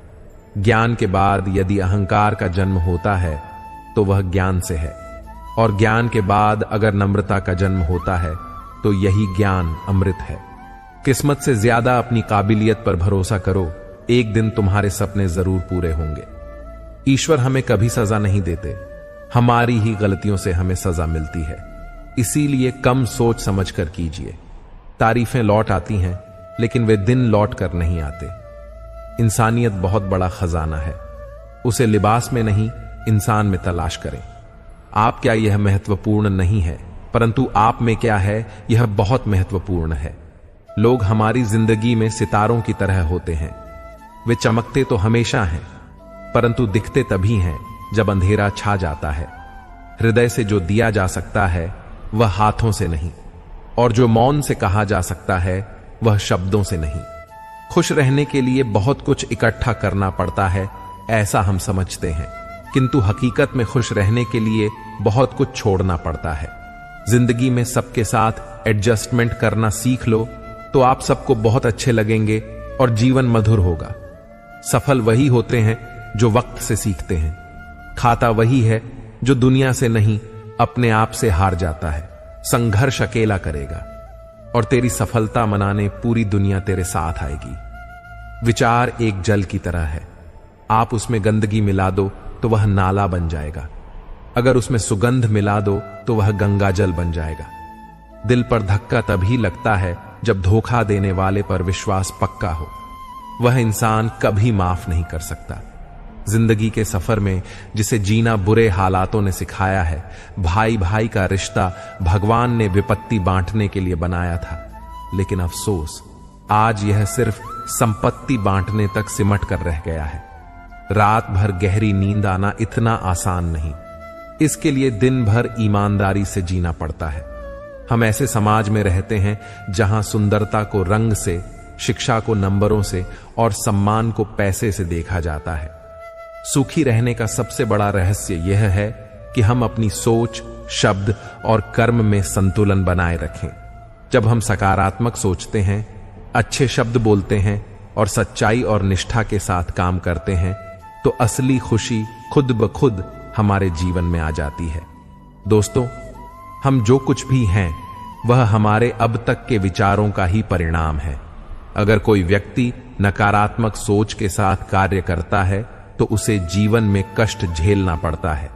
ज्ञान के बाद यदि अहंकार का जन्म होता है तो वह ज्ञान से है, और ज्ञान के बाद अगर नम्रता का जन्म होता है तो यही ज्ञान अमृत है। किस्मत से ज्यादा अपनी काबिलियत पर भरोसा करो, एक दिन तुम्हारे सपने जरूर पूरे होंगे। ईश्वर हमें कभी सजा नहीं देते, हमारी ही गलतियों से हमें सजा मिलती है। इसीलिए कम सोच समझ कर कीजिए। तारीफें लौट आती हैं, लेकिन वे दिन लौट कर नहीं आते। इंसानियत बहुत बड़ा खजाना है, उसे लिबास में नहीं इंसान में तलाश करें। आप क्या यह महत्वपूर्ण नहीं है, परंतु आप में क्या है यह बहुत महत्वपूर्ण है। लोग हमारी जिंदगी में सितारों की तरह होते हैं। वे चमकते तो हमेशा हैं, परंतु दिखते तभी हैं जब अंधेरा छा जाता है। हृदय से जो दिया जा सकता है वह हाथों से नहीं, और जो मौन से कहा जा सकता है वह शब्दों से नहीं। खुश रहने के लिए बहुत कुछ इकट्ठा करना पड़ता है, ऐसा हम समझते हैं, किंतु हकीकत में खुश रहने के लिए बहुत कुछ छोड़ना पड़ता है। जिंदगी में सबके साथ एडजस्टमेंट करना सीख लो तो आप सबको बहुत अच्छे लगेंगे और जीवन मधुर होगा। सफल वही होते हैं जो वक्त से सीखते हैं। खाता वही है जो दुनिया से नहीं अपने आप से हार जाता है। संघर्ष अकेला करेगा और तेरी सफलता मनाने पूरी दुनिया तेरे साथ आएगी। विचार एक जल की तरह है, आप उसमें गंदगी मिला दो तो वह नाला बन जाएगा, अगर उसमें सुगंध मिला दो तो वह गंगा जल बन जाएगा। दिल पर धक्का तभी लगता है जब धोखा देने वाले पर विश्वास पक्का हो, वह इंसान कभी माफ नहीं कर सकता। जिंदगी के सफर में जिसे जीना बुरे हालातों ने सिखाया है, भाई भाई का रिश्ता भगवान ने विपत्ति बांटने के लिए बनाया था, लेकिन अफसोस आज यह सिर्फ संपत्ति बांटने तक सिमट कर रह गया है। रात भर गहरी नींद आना इतना आसान नहीं, इसके लिए दिन भर ईमानदारी से जीना पड़ता है। हम ऐसे समाज में रहते हैं जहां सुंदरता को रंग से, शिक्षा को नंबरों से और सम्मान को पैसे से देखा जाता है। सुखी रहने का सबसे बड़ा रहस्य यह है कि हम अपनी सोच, शब्द और कर्म में संतुलन बनाए रखें। जब हम सकारात्मक सोचते हैं, अच्छे शब्द बोलते हैं और सच्चाई और निष्ठा के साथ काम करते हैं, तो असली खुशी खुद ब खुद हमारे जीवन में आ जाती है। दोस्तों, हम जो कुछ भी हैं वह हमारे अब तक के विचारों का ही परिणाम है। अगर कोई व्यक्ति नकारात्मक सोच के साथ कार्य करता है तो उसे जीवन में कष्ट झेलना पड़ता है।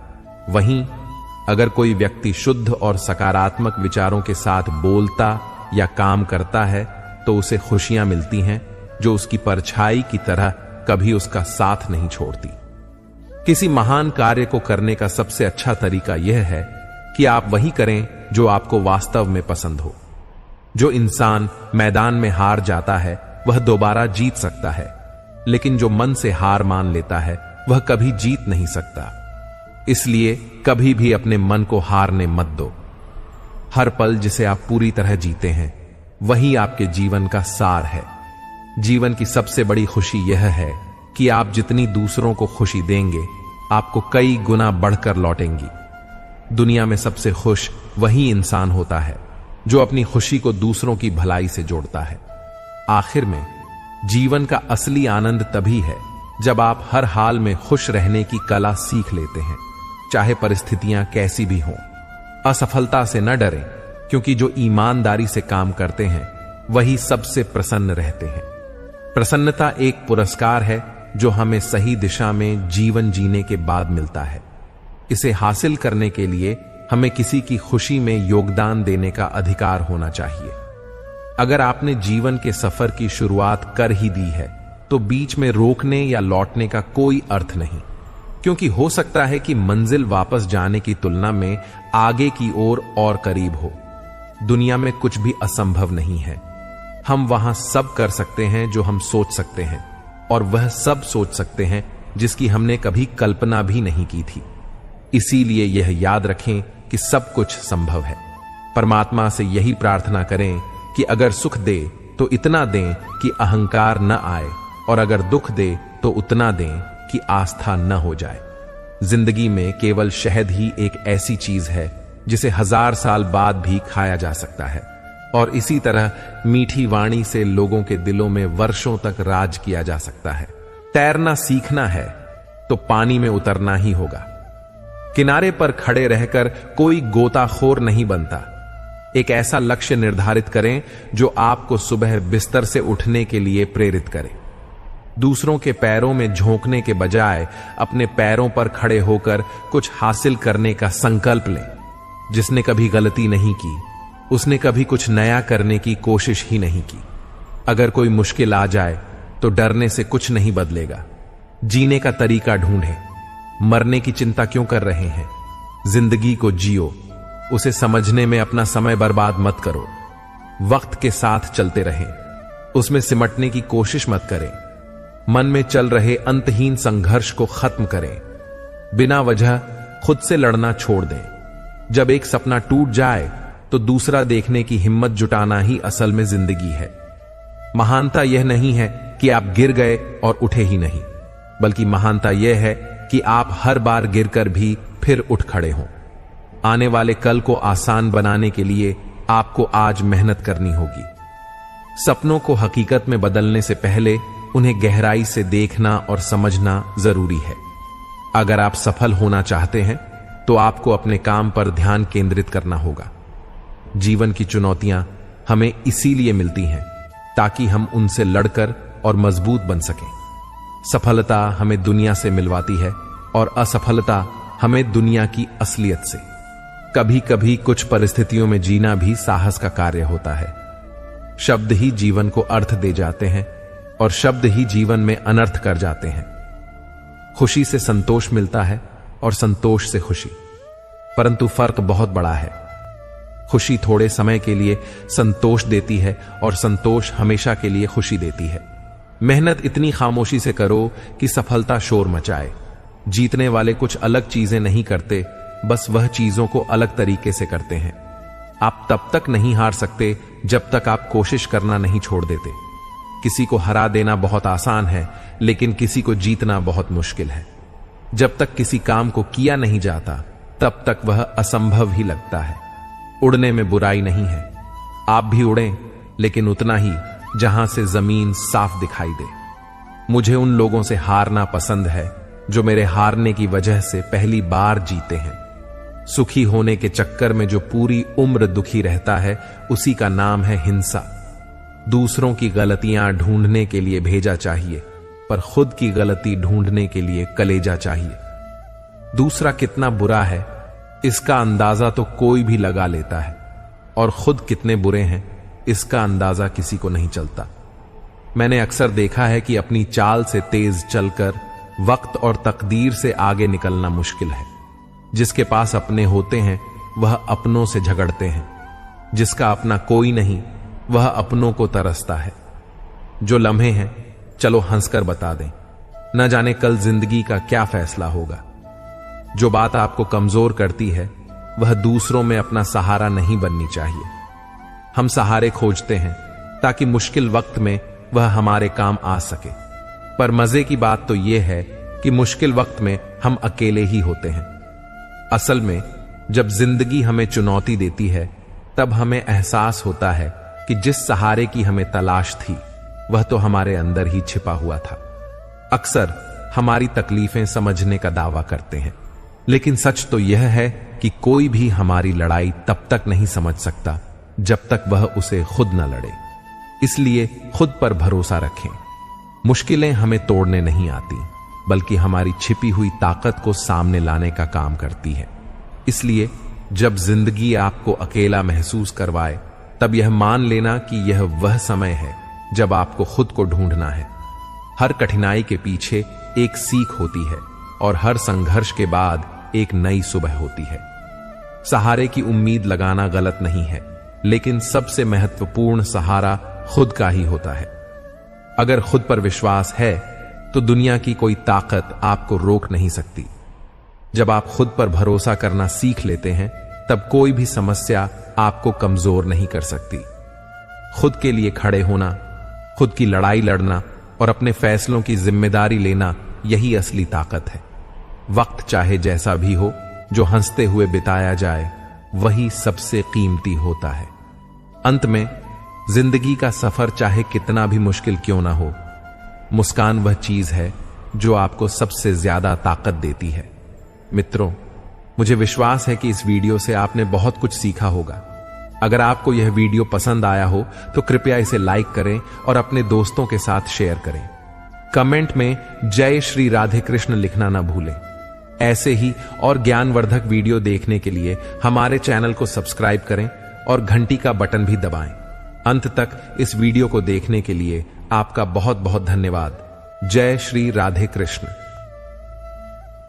वहीं अगर कोई व्यक्ति शुद्ध और सकारात्मक विचारों के साथ बोलता या काम करता है तो उसे खुशियां मिलती हैं जो उसकी परछाई की तरह कभी उसका साथ नहीं छोड़ती। किसी महान कार्य को करने का सबसे अच्छा तरीका यह है कि आप वही करें जो आपको वास्तव में पसंद हो। जो इंसान मैदान में हार जाता है वह दोबारा जीत सकता है, लेकिन जो मन से हार मान लेता है वह कभी जीत नहीं सकता। इसलिए कभी भी अपने मन को हारने मत दो। हर पल जिसे आप पूरी तरह जीते हैं वही आपके जीवन का सार है। जीवन की सबसे बड़ी खुशी यह है कि आप जितनी दूसरों को खुशी देंगे आपको कई गुना बढ़कर लौटेंगी। दुनिया में सबसे खुश वही इंसान होता है जो अपनी खुशी को दूसरों की भलाई से जोड़ता है। आखिर में जीवन का असली आनंद तभी है जब आप हर हाल में खुश रहने की कला सीख लेते हैं, चाहे परिस्थितियां कैसी भी हों। असफलता से न डरें, क्योंकि जो ईमानदारी से काम करते हैं वही सबसे प्रसन्न रहते हैं। प्रसन्नता एक पुरस्कार है जो हमें सही दिशा में जीवन जीने के बाद मिलता है। इसे हासिल करने के लिए हमें किसी की खुशी में योगदान देने का अधिकार होना चाहिए। अगर आपने जीवन के सफर की शुरुआत कर ही दी है तो बीच में रोकने या लौटने का कोई अर्थ नहीं, क्योंकि हो सकता है कि मंजिल वापस जाने की तुलना में आगे की ओर और करीब हो। दुनिया में कुछ भी असंभव नहीं है। हम वहां सब कर सकते हैं जो हम सोच सकते हैं, और वह सब सोच सकते हैं जिसकी हमने कभी कल्पना भी नहीं की थी। इसीलिए यह याद रखें कि सब कुछ संभव है। परमात्मा से यही प्रार्थना करें कि अगर सुख दे तो इतना दें कि अहंकार न आए, और अगर दुख दे तो उतना दें कि आस्था न हो जाए। जिंदगी में केवल शहद ही एक ऐसी चीज है जिसे 1000 साल बाद भी खाया जा सकता है, और इसी तरह मीठी वाणी से लोगों के दिलों में वर्षों तक राज किया जा सकता है। तैरना सीखना है तो पानी में उतरना ही होगा। किनारे पर खड़े रहकर कोई गोताखोर नहीं बनता। एक ऐसा लक्ष्य निर्धारित करें जो आपको सुबह बिस्तर से उठने के लिए प्रेरित करे। दूसरों के पैरों में झोंकने के बजाय अपने पैरों पर खड़े होकर कुछ हासिल करने का संकल्प लें। जिसने कभी गलती नहीं की, उसने कभी कुछ नया करने की कोशिश ही नहीं की। अगर कोई मुश्किल आ जाए तो डरने से कुछ नहीं बदलेगा। जीने का तरीका ढूंढें। मरने की चिंता क्यों कर रहे हैं? जिंदगी को जियो, उसे समझने में अपना समय बर्बाद मत करो। वक्त के साथ चलते रहें, उसमें सिमटने की कोशिश मत करें। मन में चल रहे अंतहीन संघर्ष को खत्म करें। बिना वजह खुद से लड़ना छोड़ दें। जब एक सपना टूट जाए तो दूसरा देखने की हिम्मत जुटाना ही असल में जिंदगी है। महानता यह नहीं है कि आप गिर गए और उठे ही नहीं, बल्कि महानता यह है कि आप हर बार गिरकर भी फिर उठ खड़े हों। आने वाले कल को आसान बनाने के लिए आपको आज मेहनत करनी होगी। सपनों को हकीकत में बदलने से पहले उन्हें गहराई से देखना और समझना जरूरी है। अगर आप सफल होना चाहते हैं तो आपको अपने काम पर ध्यान केंद्रित करना होगा। जीवन की चुनौतियां हमें इसीलिए मिलती हैं ताकि हम उनसे लड़कर और मजबूत बन सकें। सफलता हमें दुनिया से मिलवाती है और असफलता हमें दुनिया की असलियत से। कभी कभी कुछ परिस्थितियों में जीना भी साहस का कार्य होता है। शब्द ही जीवन को अर्थ दे जाते हैं और शब्द ही जीवन में अनर्थ कर जाते हैं। खुशी से संतोष मिलता है और संतोष से खुशी, परंतु फर्क बहुत बड़ा है। खुशी थोड़े समय के लिए संतोष देती है और संतोष हमेशा के लिए खुशी देती है। मेहनत इतनी खामोशी से करो कि सफलता शोर मचाए। जीतने वाले कुछ अलग चीजें नहीं करते, बस वह चीजों को अलग तरीके से करते हैं। आप तब तक नहीं हार सकते जब तक आप कोशिश करना नहीं छोड़ देते। किसी को हरा देना बहुत आसान है, लेकिन किसी को जीतना बहुत मुश्किल है। जब तक किसी काम को किया नहीं जाता, तब तक वह असंभव ही लगता है। उड़ने में बुराई नहीं है। आप भी उड़ें, लेकिन उतना ही जहां से जमीन साफ दिखाई दे। मुझे उन लोगों से हारना पसंद है जो मेरे हारने की वजह से पहली बार जीते हैं। सुखी होने के चक्कर में जो पूरी उम्र दुखी रहता है, उसी का नाम है हिंसा। दूसरों की गलतियां ढूंढने के लिए भेजा चाहिए, पर खुद की गलती ढूंढने के लिए कलेजा चाहिए। दूसरा कितना बुरा है, इसका अंदाजा तो कोई भी लगा लेता है, और खुद कितने बुरे हैं, इसका अंदाजा किसी को नहीं चलता। मैंने अक्सर देखा है कि अपनी चाल से तेज चलकर वक्त और तकदीर से आगे निकलना मुश्किल है। जिसके पास अपने होते हैं वह अपनों से झगड़ते हैं। जिसका अपना कोई नहीं वह अपनों को तरसता है। जो लम्हे हैं चलो हंसकर बता दें, न जाने कल जिंदगी का क्या फैसला होगा। जो बात आपको कमजोर करती है वह दूसरों में अपना सहारा नहीं बननी चाहिए। हम सहारे खोजते हैं ताकि मुश्किल वक्त में वह हमारे काम आ सके, पर मजे की बात तो यह है कि मुश्किल वक्त में हम अकेले ही होते हैं। असल में जब जिंदगी हमें चुनौती देती है, तब हमें एहसास होता है कि जिस सहारे की हमें तलाश थी वह तो हमारे अंदर ही छिपा हुआ था। अक्सर हमारी तकलीफें समझने का दावा करते हैं, लेकिन सच तो यह है कि कोई भी हमारी लड़ाई तब तक नहीं समझ सकता जब तक वह उसे खुद न लड़े। इसलिए खुद पर भरोसा रखें। मुश्किलें हमें तोड़ने नहीं आती, बल्कि हमारी छिपी हुई ताकत को सामने लाने का काम करती है। इसलिए जब जिंदगी आपको अकेला महसूस करवाए, तब यह मान लेना कि यह वह समय है जब आपको खुद को ढूंढना है। हर कठिनाई के पीछे एक सीख होती है और हर संघर्ष के बाद एक नई सुबह होती है। सहारे की उम्मीद लगाना गलत नहीं है, लेकिन सबसे महत्वपूर्ण सहारा खुद का ही होता है। अगर खुद पर विश्वास है तो दुनिया की कोई ताकत आपको रोक नहीं सकती। जब आप खुद पर भरोसा करना सीख लेते हैं, तब कोई भी समस्या आपको कमजोर नहीं कर सकती। खुद के लिए खड़े होना, खुद की लड़ाई लड़ना और अपने फैसलों की जिम्मेदारी लेना, यही असली ताकत है। वक्त चाहे जैसा भी हो, जो हंसते हुए बिताया जाए वही सबसे कीमती होता है। अंत में जिंदगी का सफर चाहे कितना भी मुश्किल क्यों ना हो, मुस्कान वह चीज है जो आपको सबसे ज्यादा ताकत देती है। मित्रों, मुझे विश्वास है कि इस वीडियो से आपने बहुत कुछ सीखा होगा। अगर आपको यह वीडियो पसंद आया हो तो कृपया इसे लाइक करें और अपने दोस्तों के साथ शेयर करें। कमेंट में जय श्री राधे कृष्ण लिखना ना भूलें। ऐसे ही और ज्ञानवर्धक वीडियो देखने के लिए हमारे चैनल को सब्सक्राइब करें और घंटी का बटन भी दबाएं। अंत तक इस वीडियो को देखने के लिए आपका बहुत बहुत धन्यवाद। जय श्री राधे कृष्ण।